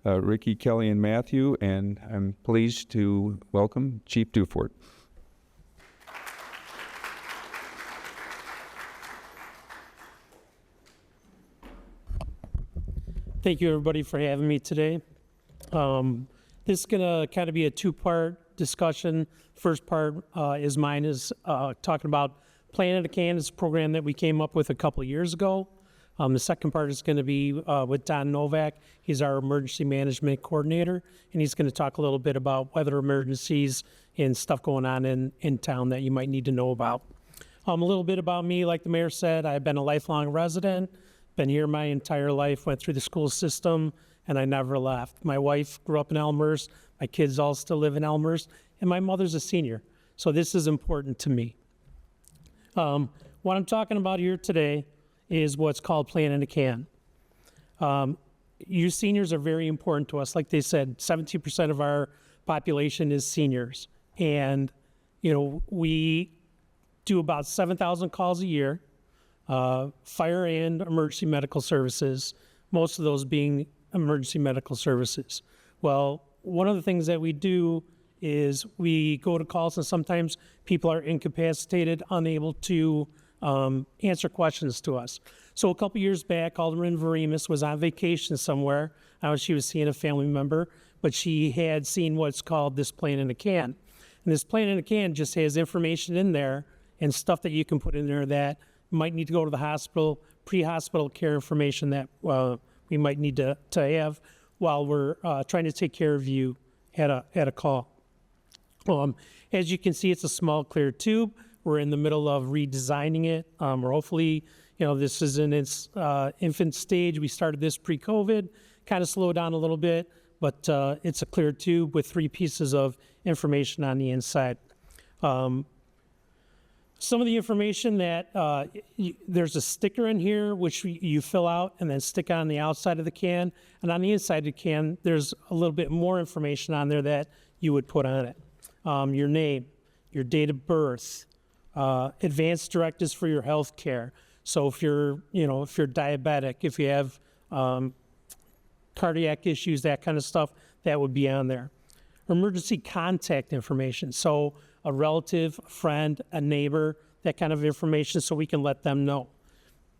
Ricky, Kelly, and Matthew, and I'm pleased to welcome Chief Dufort. Thank you, everybody, for having me today. This is going to kind of be a 2-part discussion. First part is talking about Plan in a Can. It's a program that we came up with a couple of years ago. The second part is going to be with Don Novak. He's our emergency management coordinator, and he's going to talk a little bit about weather emergencies and stuff going on in town that you might need to know about. A little bit about me, like the mayor said, I've been a lifelong resident. Been here my entire life, went through the school system, and I never left. My wife grew up in Elmhurst. My kids all still live in Elmhurst, and my mother's a senior. So this is important to me. What I'm talking about here today is what's called Plan in a Can. You seniors are very important to us. Like they said, 17% of our population is seniors. And, we do about 7,000 calls a year. Fire and emergency medical services, most of those being emergency medical services. Well, one of the things that we do is we go to calls, and sometimes people are incapacitated, unable to answer questions to us. So a couple years back, Alderman Varimus was on vacation somewhere. She was seeing a family member, but she had seen what's called this Plan in a Can. And this Plan in a Can just has information in there and stuff that you can put in there that might need to go to the hospital, pre-hospital care information that we might need to have while we're trying to take care of you at a call. As you can see, it's a small clear tube. We're in the middle of redesigning it. We're hopefully, this is in its infant stage. We started this pre-COVID, kind of slowed down a little bit, but it's a clear tube with 3 pieces of information on the inside. Some of the information that there's a sticker in here which you fill out and then stick on the outside of the can, and on the inside of the can there's a little bit more information on there that you would put on it. Your name, your date of birth, advanced directives for your health care. So if you're diabetic, if you have cardiac issues, that kind of stuff, that would be on there. Emergency contact information. So a relative, a friend, a neighbor, that kind of information, so we can let them know.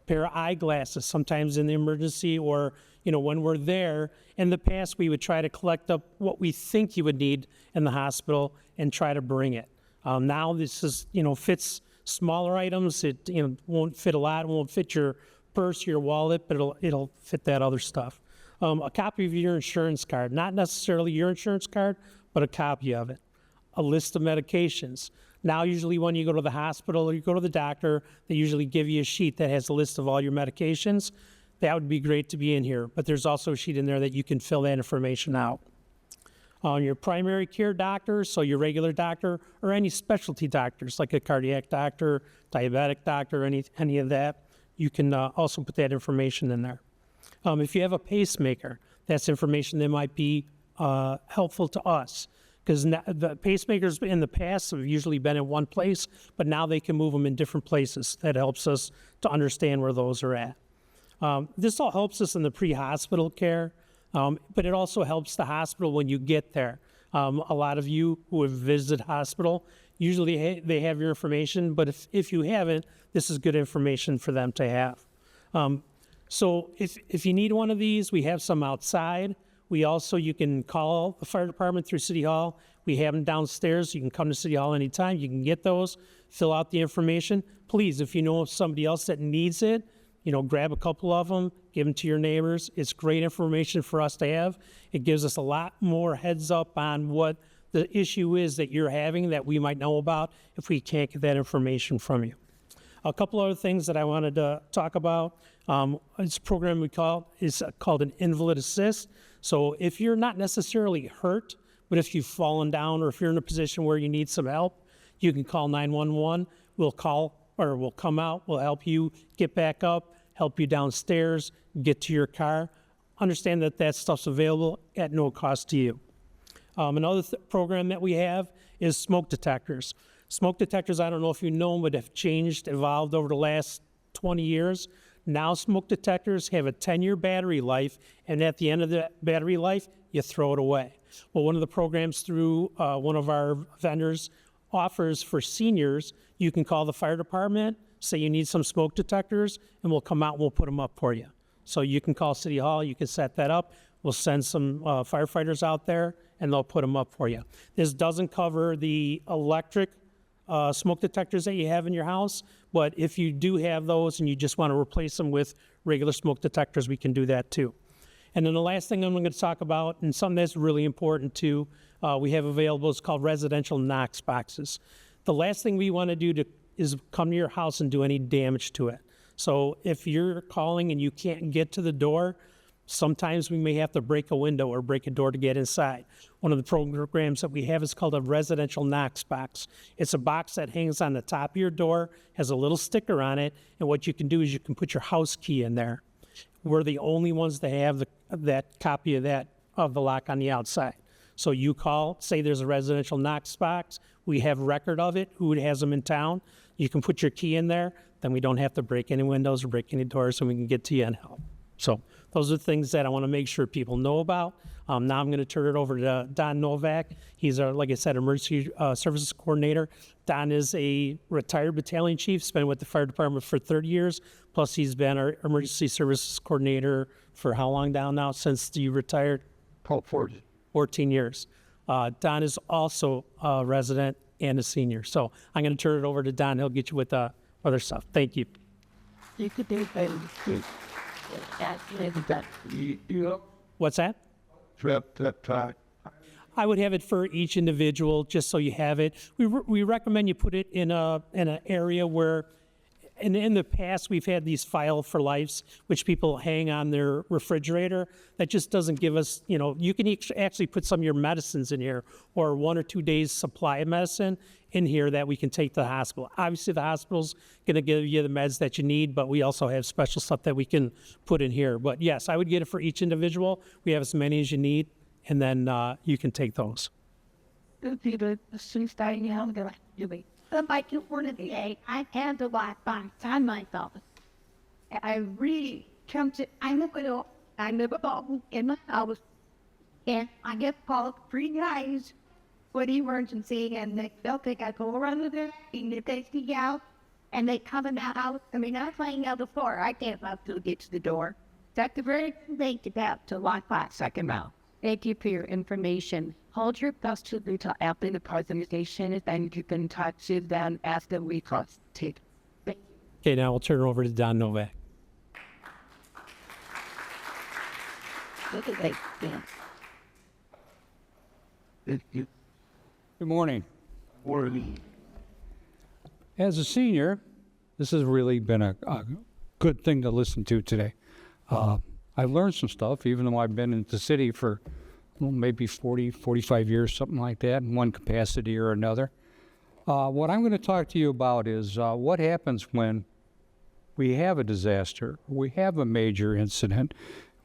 Pair of eyeglasses, sometimes in the emergency or, when we're there. In the past, we would try to collect up what we think you would need in the hospital and try to bring it. Now this is, fits smaller items. It, won't fit a lot. It won't fit your purse, your wallet, but it'll fit that other stuff. A copy of your insurance card, not necessarily your insurance card, but a copy of it. A list of medications. Now, usually when you go to the hospital or you go to the doctor, they usually give you a sheet that has a list of all your medications. that would be great to be in here. But there's also a sheet in there that you can fill that information out. On your primary care doctor, so your regular doctor, or any specialty doctors, like a cardiac doctor, diabetic doctor, any of that, you can also put that information in there. If you have a pacemaker, that's information that might be helpful to us, because the pacemakers in the past have usually been in one place, but now they can move them in different places. That helps us to understand where those are at. This all helps us in the pre-hospital care, but it also helps the hospital when you get there. A lot of you who have visited hospital, usually they have your information, but if you haven't, this is good information for them to have. So if you need one of these, we have some outside. You can call the fire department through City Hall. We have them downstairs. You can come to City Hall anytime. You can get those, fill out the information. Please, if you know of somebody else that needs it, grab a couple of them, give them to your neighbors. It's great information for us to have. It gives us a lot more heads up on what the issue is that you're having that we might know about if we can't get that information from you. A couple other things that I wanted to talk about. It's a program is called an Invalid Assist. So if you're not necessarily hurt, but if you've fallen down or if you're in a position where you need some help, you can call 911. We'll come out, we'll help you get back up, help you downstairs, get to your car. Understand that stuff's available at no cost to you. Another program that we have is smoke detectors. Smoke detectors, I don't know if you know them, but have evolved over the last 20 years. Now smoke detectors have a 10-year battery life, and at the end of the battery life, you throw it away. Well, one of the programs through one of our vendors offers for seniors, you can call the fire department, say you need some smoke detectors, and we'll come out and we'll put them up for you. So you can call City Hall, you can set that up. We'll send some firefighters out there, and they'll put them up for you. This doesn't cover the electric smoke detectors that you have in your house, but if you do have those and you just want to replace them with regular smoke detectors, we can do that too. And then the last thing I'm going to talk about, and something that's really important too, we have available is called residential Knox boxes. The last thing we want to do is come to your house and do any damage to it. So if you're calling and you can't get to the door, sometimes we may have to break a window or break a door to get inside. One of the programs that we have is called a residential Knox box. It's a box that hangs on the top of your door, has a little sticker on it, and what you can do is you can put your house key in there. We're the only ones that have that copy of the lock on the outside. So you call, say there's a residential Knox box, we have record of it, who has them in town. You can put your key in there, then we don't have to break any windows or break any doors, and we can get to you and help. So those are things that I want to make sure people know about. Now I'm going to turn it over to Don Novak. He's our, like I said, emergency services coordinator. Don is a retired battalion chief, spent with the fire department for 30 years. Plus he's been our emergency services coordinator for how long down now since you retired? 14 years. Don is also a resident and a senior. So I'm going to turn it over to Don. He'll get you with other stuff. Thank you. You could do What's that? I would have it for each individual, just so you have it. We recommend you put it in an area where, in the past, we've had these file for lives, which people hang on their refrigerator. That just doesn't give us, you can actually put some of your medicines in here, or 1 or 2 days supply of medicine in here that we can take to the hospital. Obviously, the hospital's going to give you the meds that you need, but we also have special stuff that we can put in here. But yes, I would get it for each individual. We have as many as you need, and then you can take those. Like you were today, I had the Wi-Fi on myself. I really tempted. I live alone in my house, and I get called 3 guys for the emergency, and they'll think I go around the door, and they take me out, and they come in the house. I mean, I'm playing out the floor. I can't have to get to the door. That's the very thing to have to Wi-Fi second out. Thank you for your information. Hold your thoughts to the after the presentation, and you can touch it then after we cross it. Okay, now we'll turn it over to Don Novak. Look at that. Yeah. Good morning. As a senior, this has really been a good thing to listen to today. I've learned some stuff, even though I've been in the city for maybe 40, 45 years, something like that, in one capacity or another. What I'm going to talk to you about is what happens when we have a disaster, we have a major incident,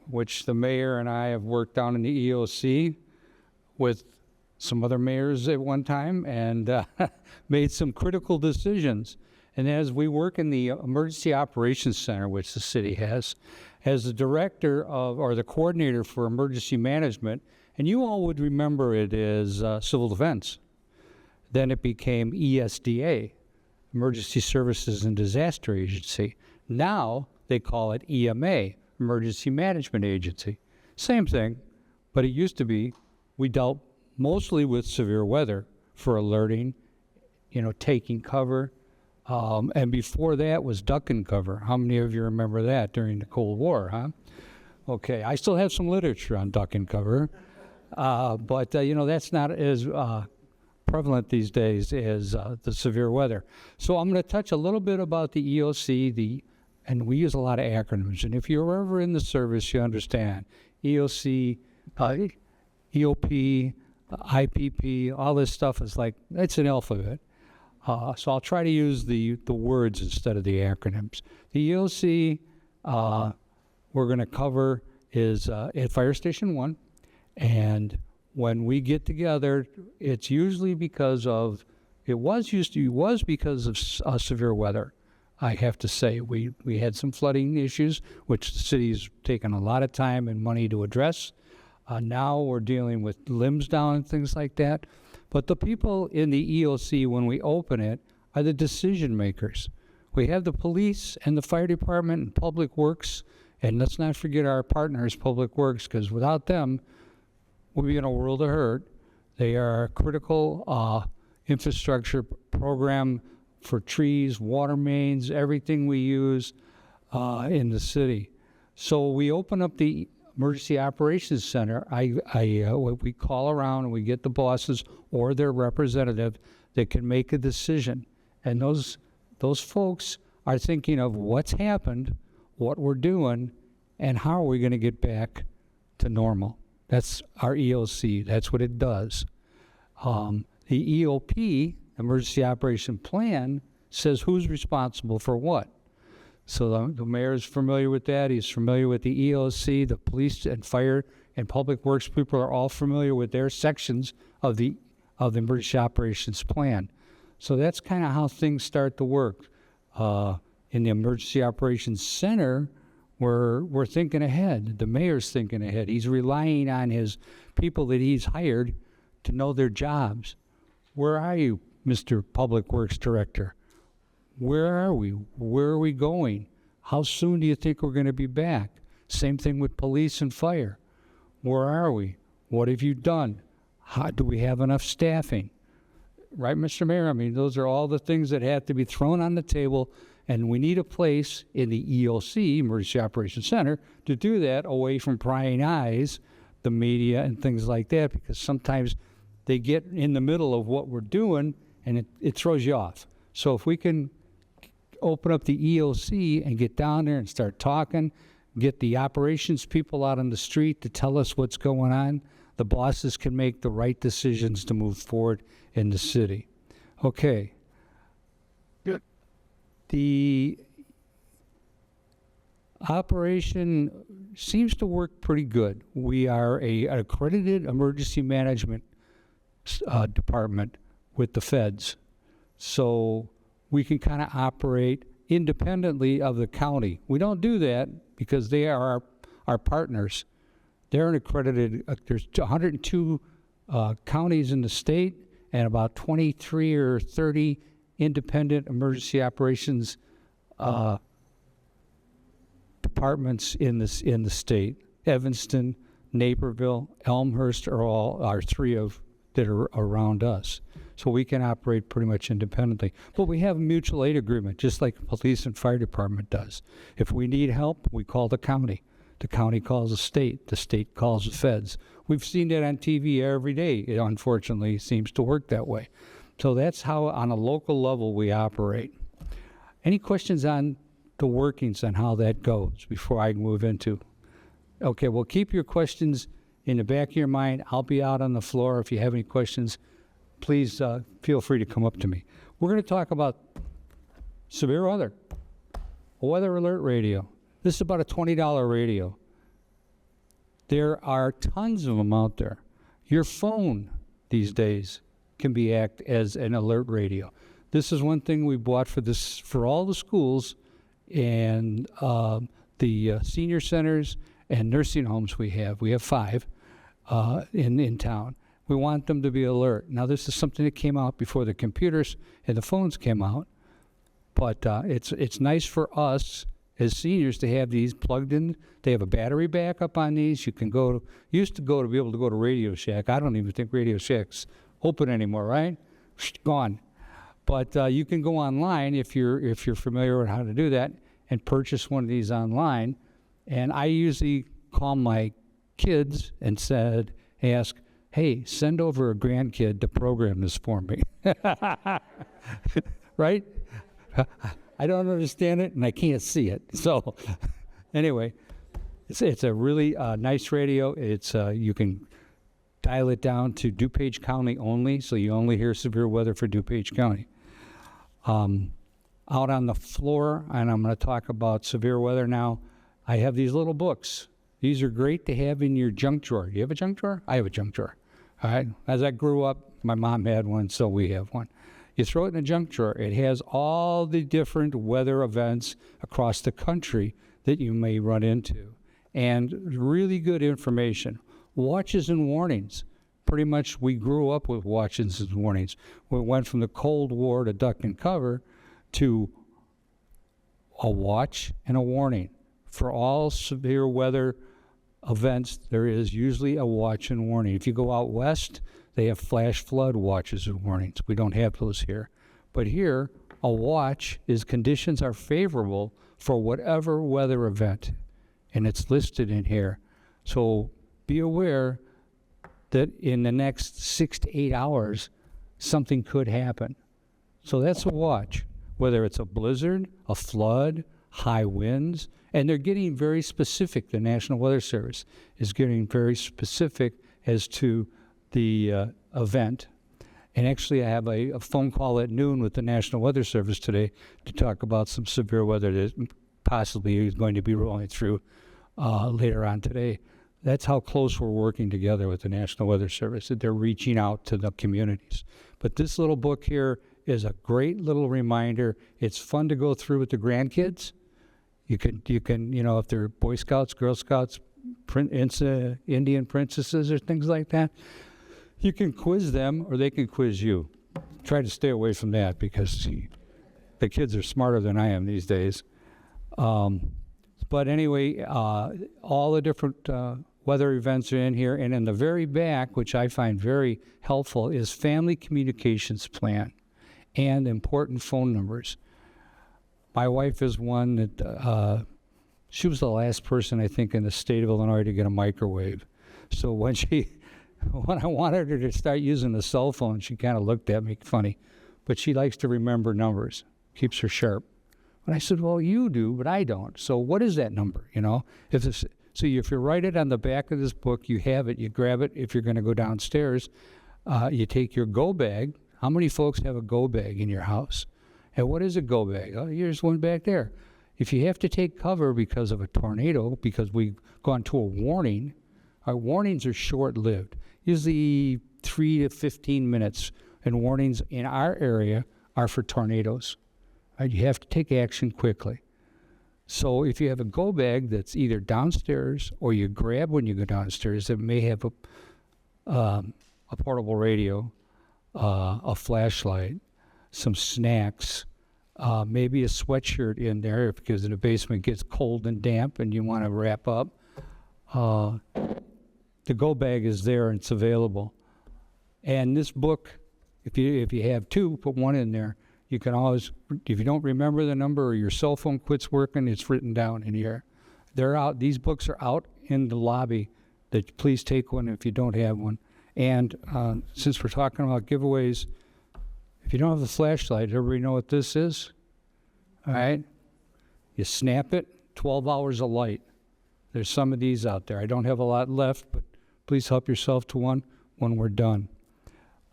which the mayor and I have worked down in the EOC with some other mayors at one time and made some critical decisions. And as we work in the Emergency Operations Center, which the city has, as the director of, or the coordinator for emergency management, and you all would remember it as Civil Defense. Then it became ESDA, Emergency Services and Disaster Agency. Now they call it EMA, Emergency Management Agency. Same thing, but it used to be we dealt mostly with severe weather for alerting, taking cover. And before that was duck and cover. How many of you remember that during the Cold War, huh? Okay, I still have some literature on duck and cover, but that's not as prevalent these days as the severe weather. So I'm going to touch a little bit about the EOC, and we use a lot of acronyms. And if you're ever in the service, you understand EOC, EOP, IPP, all this stuff is like, it's an alphabet. So I'll try to use the words instead of the acronyms. The EOC we're going to cover is at Fire Station 1. And when we get together, it's usually because of, it was because of severe weather. I have to say, we had some flooding issues, which the city's taken a lot of time and money to address. Now we're dealing with limbs down and things like that. But the people in the EOC, when we open it, are the decision makers. We have the police and the fire department and public works, and let's not forget our partners, Public Works, because without them, we'll be in a world of hurt. They are a critical infrastructure program for trees, water mains, everything we use in the city. So we open up the Emergency Operations Center. We call around and we get the bosses or their representative that can make a decision. And those folks are thinking of what's happened, what we're doing, and how are we going to get back to normal. That's our EOC. That's what it does. The EOP, Emergency Operation Plan, says who's responsible for what. So the mayor is familiar with that. He's familiar with the EOC. The police and fire and public works people are all familiar with their sections of the Emergency Operations Plan. So that's kind of how things start to work. In the Emergency Operations Center, we're thinking ahead. The mayor's thinking ahead. He's relying on his people that he's hired to know their jobs. Where are you, Mr. Public Works Director? Where are we? Where are we going? How soon do you think we're going to be back? Same thing with police and fire. Where are we? What have you done? How do we have enough staffing? Right, Mr. Mayor? I mean, those are all the things that have to be thrown on the table, and we need a place in the EOC, Emergency Operations Center, to do that away from prying eyes, the media, and things like that, because sometimes they get in the middle of what we're doing, and it throws you off. So if we can open up the EOC and get down there and start talking, get the operations people out on the street to tell us what's going on, the bosses can make the right decisions to move forward in the city. Okay. Good. The operation seems to work pretty good. We are an accredited emergency management department with the feds. So we can kind of operate independently of the county. We don't do that because they are our partners. They're an accredited, there's 102 counties in the state and about 23 or 30 independent emergency operations departments in the state. Evanston, Naperville, Elmhurst are three of that are around us. So we can operate pretty much independently. But we have a mutual aid agreement, just like the police and fire department does. If we need help, we call the county. The county calls the state calls the feds. We've seen that on TV every day. It unfortunately seems to work that way. So that's how, on a local level, we operate. Any questions on the workings on how that goes before I move into. Okay, well, keep your questions in the back of your mind. I'll be out on the floor. If you have any questions, please feel free to come up to me. We're going to talk about severe weather, a weather alert radio. This is about a $20 radio. There are tons of them out there. Your phone these days can be act as an alert radio. This is one thing we bought for all the schools and the senior centers and nursing homes we have. We have 5 in town. We want them to be alert. Now, this is something that came out before the computers and the phones came out, but it's nice for us as seniors to have these plugged in. They have a battery backup on these. You can used to be able to go to Radio Shack. I don't even think Radio Shack's open anymore, right? Gone. But you can go online if you're familiar with how to do that and purchase one of these online. And I usually call my kids and ask, hey, send over a grandkid to program this for me. Right? I don't understand it and I can't see it. So anyway, it's a really nice radio. It's you can dial it down to DuPage County only, so you only hear severe weather for DuPage County. Out on the floor, and I'm going to talk about severe weather now, I have these little books. These are great to have in your junk drawer. Do you have a junk drawer? I have a junk drawer. All right. As I grew up, my mom had one, so we have one. You throw it in a junk drawer. It has all the different weather events across the country that you may run into, and really good information. Watches and warnings. Pretty much we grew up with watches and warnings. We went from the Cold War to duck and cover to a watch and a warning. For all severe weather events, there is usually a watch and warning. If you go out west, they have flash flood watches and warnings. We don't have those here. But here, a watch is conditions are favorable for whatever weather event, and it's listed in here. So be aware that in the next 6 to 8 hours, something could happen. So that's a watch, whether it's a blizzard, a flood, high winds, and they're getting very specific. The National Weather Service is getting very specific as to the event. And actually, I have a phone call at noon with the National Weather Service today to talk about some severe weather that possibly is going to be rolling through later on today. That's how close we're working together with the National Weather Service, that they're reaching out to the communities. But this little book here is a great little reminder. It's fun to go through with the grandkids. You can, if they're Boy Scouts, Girl Scouts, Indian princesses or things like that, you can quiz them or they can quiz you. Try to stay away from that because the kids are smarter than I am these days. But anyway, all the different weather events are in here. And in the very back, which I find very helpful, is family communications plan and important phone numbers. My wife is one that, she was the last person, I think, in the state of Illinois to get a microwave. So when I wanted her to start using the cell phone, she kind of looked at me funny. But she likes to remember numbers, keeps her sharp. And I said, well, you do, but I don't. So what is that number, So if you write it on the back of this book, you have it, you grab it. If you're going to go downstairs, you take your go bag. How many folks have a go bag in your house? And what is a go bag? Oh, here's one back there. If you have to take cover because of a tornado, because we've gone to a warning, our warnings are short-lived, usually 3 to 15 minutes, and warnings in our area are for tornadoes. Right? You have to take action quickly. So if you have a go bag that's either downstairs or you grab when you go downstairs, it may have a portable radio, a flashlight, some snacks, maybe a sweatshirt in there because the basement gets cold and damp and you want to wrap up. The go bag is there and it's available. And this book, if you have 2, put 1 in there. You can always, if you don't remember the number or your cell phone quits working, it's written down in here. They're out. These books are out in the lobby. Please take one if you don't have one. And since we're talking about giveaways, if you don't have the flashlight, everybody know what this is? All right? You snap it, 12 hours of light. There's some of these out there. I don't have a lot left, but please help yourself to one when we're done.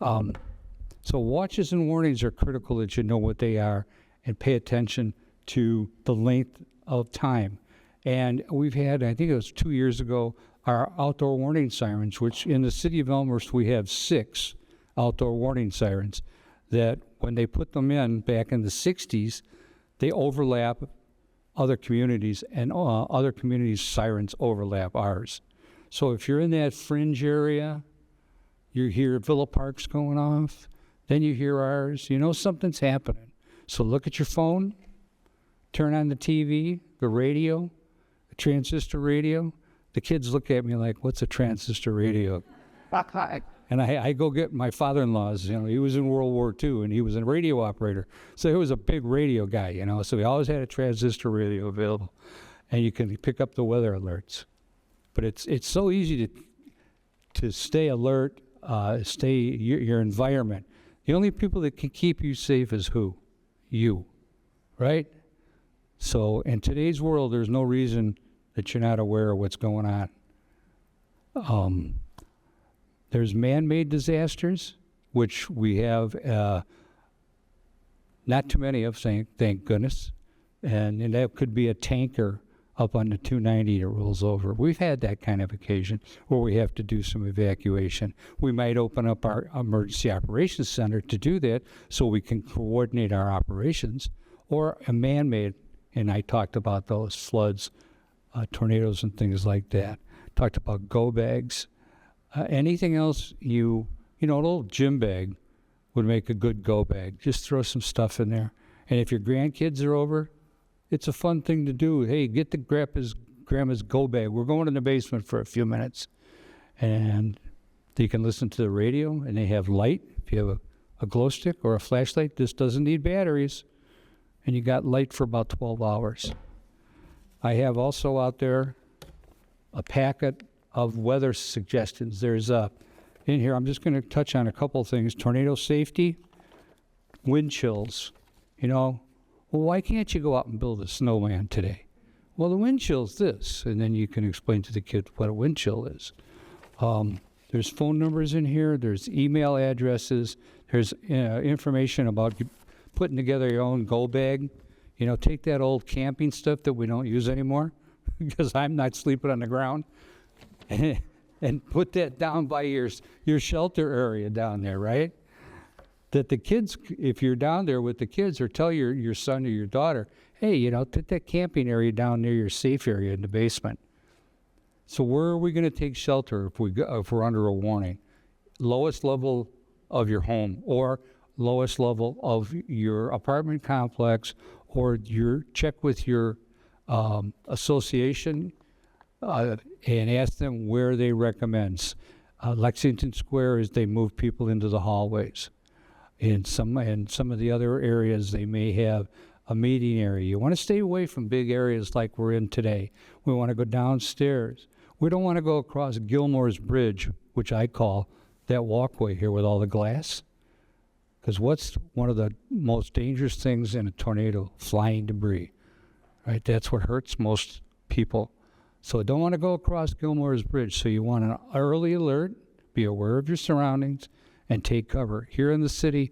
So watches and warnings are critical that you know what they are and pay attention to the length of time. And we've had, I think it was 2 years ago, our outdoor warning sirens, which in the city of Elmhurst, we have 6 outdoor warning sirens that when they put them in back in the 60s, they overlap other communities, and other communities' sirens overlap ours. So if you're in that fringe area, you hear Villa Park's going off, then you hear ours, you know something's happening. So look at your phone, turn on the TV, the radio, the transistor radio. The kids look at me like, what's a transistor radio? And I go get my father-in-law's, you know, he was in World War II, and he was a radio operator. So he was a big radio guy, you know, so he always had a transistor radio available. And you can pick up the weather alerts. But it's so easy to stay alert, stay your environment. The only people that can keep you safe is who? You, right? So in today's world, there's no reason that you're not aware of what's going on. There's man-made disasters, which we have not too many of, thank goodness. And that could be a tanker up on the 290 that rolls over. We've had that kind of occasion where we have to do some evacuation. We might open up our emergency operations center to do that so we can coordinate our operations, or a man-made, and I talked about those floods, tornadoes and things like that. Talked about go bags. Anything else an old gym bag would make a good go bag. Just throw some stuff in there. And if your grandkids are over, it's a fun thing to do. Hey, get the grandma's go bag. We're going in the basement for a few minutes. And you can listen to the radio, and they have light. If you have a glow stick or a flashlight, this doesn't need batteries. And you got light for about 12 hours. I have also out there a packet of weather suggestions. There's in here, I'm just going to touch on a couple things. Tornado safety, wind chills. You know, well, why can't you go out and build a snowman today? Well, the wind chill's this, and then you can explain to the kids what a wind chill is. There's phone numbers in here. There's email addresses. There's information about putting together your own go bag. You know, take that old camping stuff that we don't use anymore because I'm not sleeping on the ground. And put that down by your shelter area down there, right? That the kids, if you're down there with the kids, or tell your son or your daughter, hey, you know, put that camping area down near your safe area in the basement. So where are we going to take shelter if we're under a warning? Lowest level of your home, or lowest level of your apartment complex, or check with your association. And ask them where they recommend. Lexington Square is they move people into the hallways. In some of the other areas, they may have a meeting area. You want to stay away from big areas like we're in today. We want to go downstairs. We don't want to go across Gilmore's Bridge, which I call that walkway here with all the glass. Because what's one of the most dangerous things in a tornado? Flying debris, right? That's what hurts most people. So don't want to go across Gilmore's Bridge. So you want an early alert, be aware of your surroundings, and take cover. Here in the city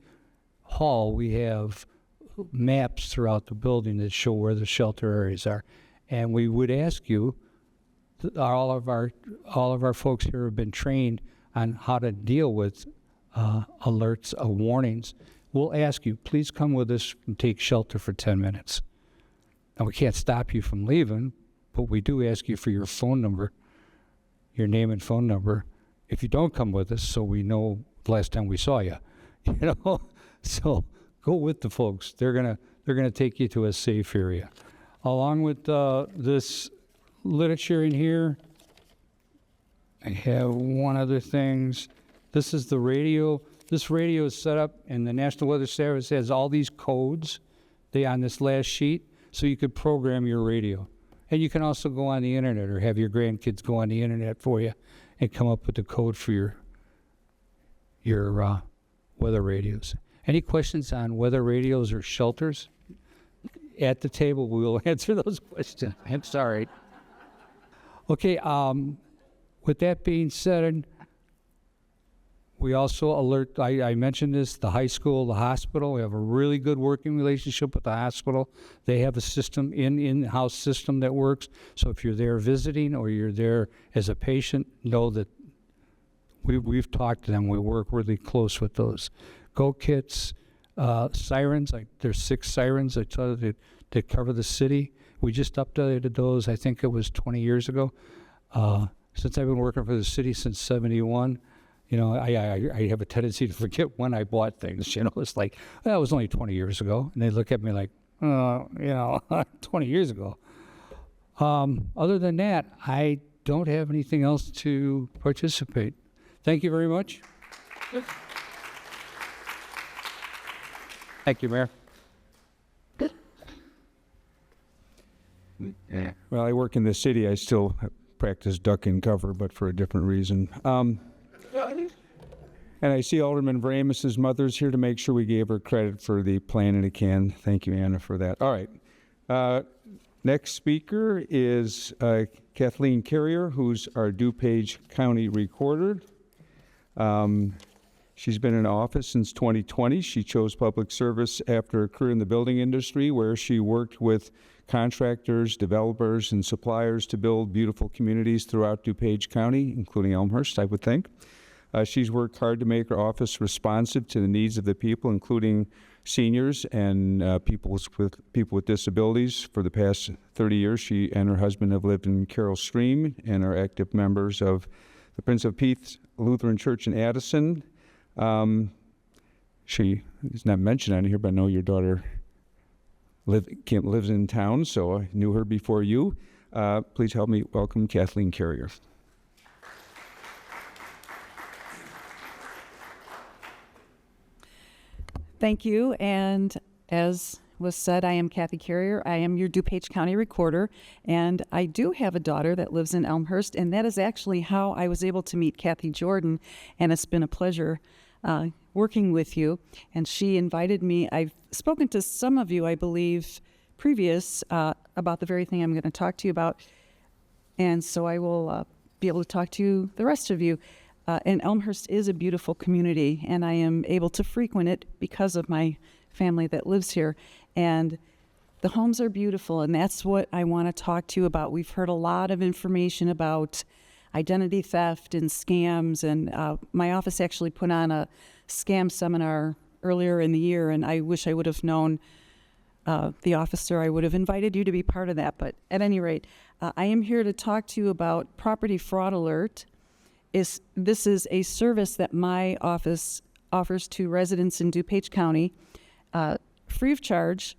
hall, we have maps throughout the building that show where the shelter areas are. And we would ask you, all of our folks here have been trained on how to deal with alerts, warnings. We'll ask you, please come with us and take shelter for 10 minutes. Now, we can't stop you from leaving, but we do ask you for your phone number, your name and phone number, if you don't come with us, so we know the last time we saw you. You know, so go with the folks. They're gonna take you to a safe area. Along with this literature in here, I have one other things. This is the radio. This radio is set up, and the National Weather Service has all these codes on this last sheet, so you could program your radio. And you can also go on the internet or have your grandkids go on the internet for you and come up with the code for your weather radios. Any questions on weather radios or shelters? at the table, we will answer those questions. I'm sorry. Okay, with that being said, we also alert, I mentioned this, the high school, the hospital. We have a really good working relationship with the hospital. They have a system, in-house system that works. So if you're there visiting or you're there as a patient, know that we've talked to them. We work really close with those. Go kits, sirens, there's 6 sirens that cover the city. We just updated those, I think it was 20 years ago. Since I've been working for the city since 71, you know, I have a tendency to forget when I bought things. You know, it's like, well, it was only 20 years ago. And they look at me like, you know, 20 years ago. Other than that, I don't have anything else to participate. Thank you very much. Thank you, Mayor. Well, I work in the city. I still practice duck and cover, but for a different reason. And I see Alderman Vramis's mother's here to make sure we gave her credit for the plan in a can. Thank you, Anna, for that. All right. Next speaker is Kathleen Carrier, who's our DuPage County Recorder. She's been in office since 2020. She chose public service after a career in the building industry, where she worked with contractors, developers, and suppliers to build beautiful communities throughout DuPage County, including Elmhurst, I would think. She's worked hard to make her office responsive to the needs of the people, including seniors and people with disabilities. For the past 30 years, she and her husband have lived in Carroll Stream and are active members of the Prince of Peace Lutheran Church in Addison. She is not mentioned on here, but I know your daughter lives in town, so I knew her before you. Please help me welcome Kathleen Carrier. Thank you, and as was said, I am Kathy Carrier. I am your DuPage County Recorder, and I do have a daughter that lives in Elmhurst, and that is actually how I was able to meet Kathy Jordan, and it's been a pleasure working with you. And she invited me. I've spoken to some of you, I believe, previous about the very thing I'm going to talk to you about, and so I will be able to talk to the rest of you. And Elmhurst is a beautiful community, and I am able to frequent it because of my family that lives here. And the homes are beautiful, and that's what I want to talk to you about. We've heard a lot of information about identity theft and scams, and my office actually put on a scam seminar earlier in the year, and I wish I would have known the officer. I would have invited you to be part of that. But at any rate, I am here to talk to you about Property Fraud Alert. This is a service that my office offers to residents in DuPage County, free of charge,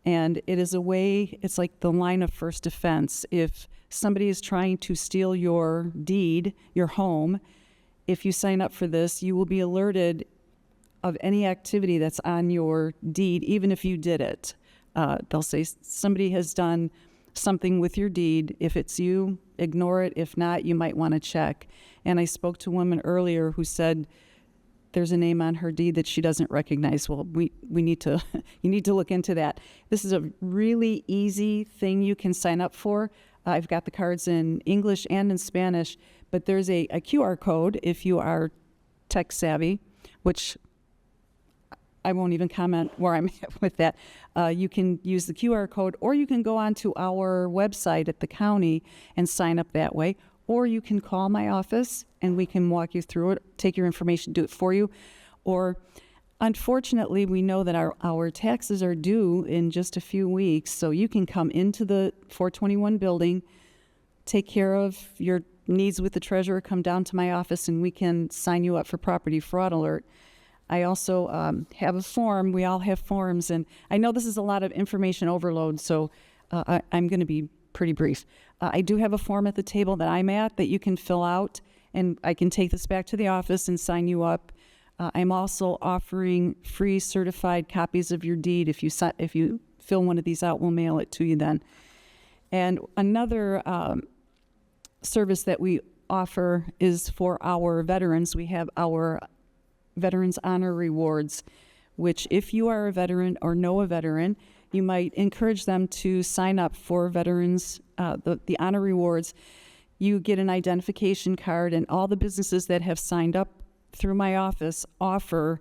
and it is a way, it's like the line of first defense. If somebody is trying to steal your deed, your home, if you sign up for this, you will be alerted of any activity that's on your deed, even if you did it. They'll say somebody has done something with your deed. If it's you, ignore it. If not, you might want to check. And I spoke to a woman earlier who said there's a name on her deed that she doesn't recognize. Well, we need to, you need to look into that. This is a really easy thing you can sign up for. I've got the cards in English and in Spanish, but there's a QR code if you are tech savvy, which I won't even comment where I'm at with that. You can use the QR code, or you can go onto our website at the county and sign up that way, or you can call my office and we can walk you through it, take your information, do it for you. Or unfortunately, we know that our taxes are due in just a few weeks, so you can come into the 421 building, take care of your needs with the treasurer, come down to my office, and we can sign you up for Property Fraud Alert. I also have a form. We all have forms, and I know this is a lot of information overload, so I'm going to be pretty brief. I do have a form at the table that I'm at that you can fill out, and I can take this back to the office and sign you up. I'm also offering free certified copies of your deed. If you fill one of these out, we'll mail it to you then. And another service that we offer is for our veterans. We have our Veterans Honor Rewards, which if you are a veteran or know a veteran, you might encourage them to sign up for veterans, the honor rewards. You get an identification card, and all the businesses that have signed up through my office offer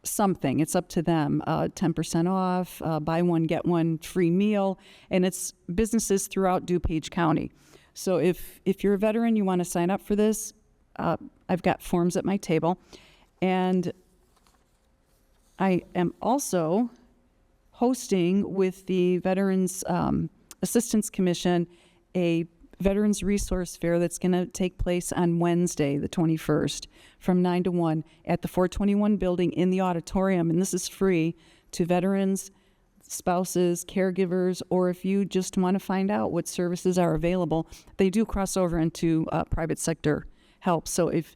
something. It's up to them. 10% off, buy one, get one free meal, and it's businesses throughout DuPage County. So if you're a veteran, you want to sign up for this, I've got forms at my table. And I am also hosting with the Veterans Assistance Commission a Veterans Resource Fair that's going to take place on Wednesday, the 21st, from 9 to 1 at the 421 building in the auditorium. And this is free to veterans, spouses, caregivers, or if you just want to find out what services are available. They do cross over into private sector help. So if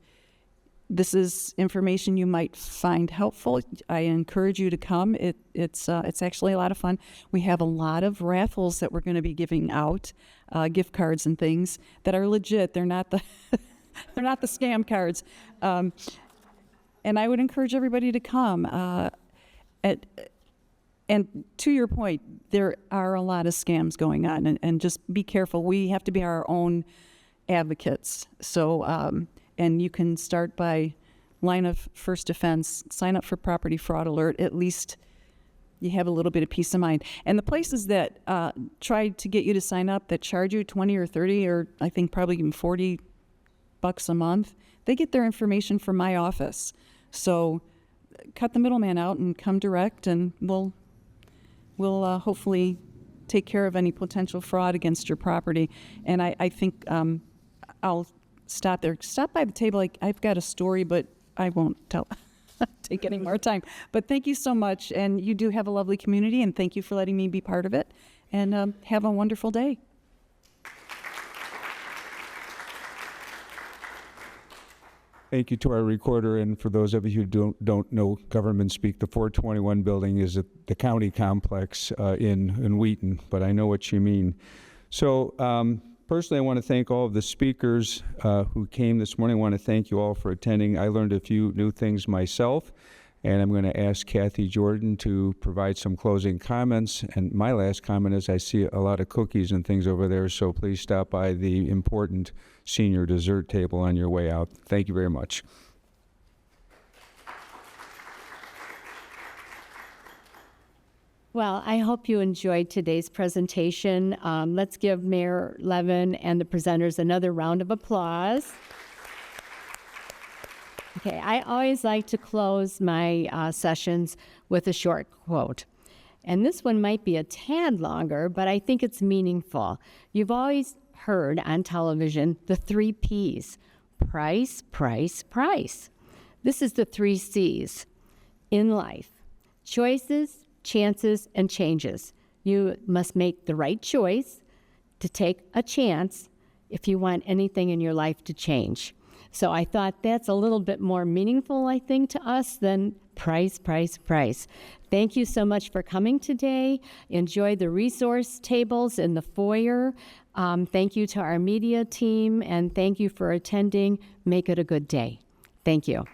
this is information you might find helpful, I encourage you to come. It's actually a lot of fun. We have a lot of raffles that we're going to be giving out, gift cards and things that are legit. They're not the they're not the scam cards. And I would encourage everybody to come. And to your point, there are a lot of scams going on, and just be careful. We have to be our own advocates. So, and you can start by line of first defense, sign up for property fraud alert. At least you have a little bit of peace of mind. And the places that try to get you to sign up that charge you 20 or 30 or I think probably even $40 a month, they get their information from my office. So cut the middleman out and come direct, and we'll hopefully take care of any potential fraud against your property. And I think I'll stop there. Stop by the table. I've got a story, but I won't take any more time. But thank you so much. And you do have a lovely community, and thank you for letting me be part of it. And have a wonderful day. Thank you to our recorder, and for those of you who don't know government speak, the 421 building is at the county complex in Wheaton, but I know what you mean. So personally, I want to thank all of the speakers who came this morning. I want to thank you all for attending. I learned a few new things myself, and I'm going to ask Kathy Jordan to provide some closing comments. And my last comment is I see a lot of cookies and things over there, so please stop by the important senior dessert table on your way out. Thank you very much. Well, I hope you enjoyed today's presentation. Let's give Mayor Levin and the presenters another round of applause. Okay, I always like to close my sessions with a short quote. And this one might be a tad longer, but I think it's meaningful. You've always heard on television the 3 Ps: price, price, price. This is the 3 Cs in life: choices, chances, and changes. You must make the right choice to take a chance if you want anything in your life to change. So I thought that's a little bit more meaningful, I think, to us than price, price, price. Thank you so much for coming today. Enjoy the resource tables in the foyer. Thank you to our media team, and thank you for attending. Make it a good day. Thank you.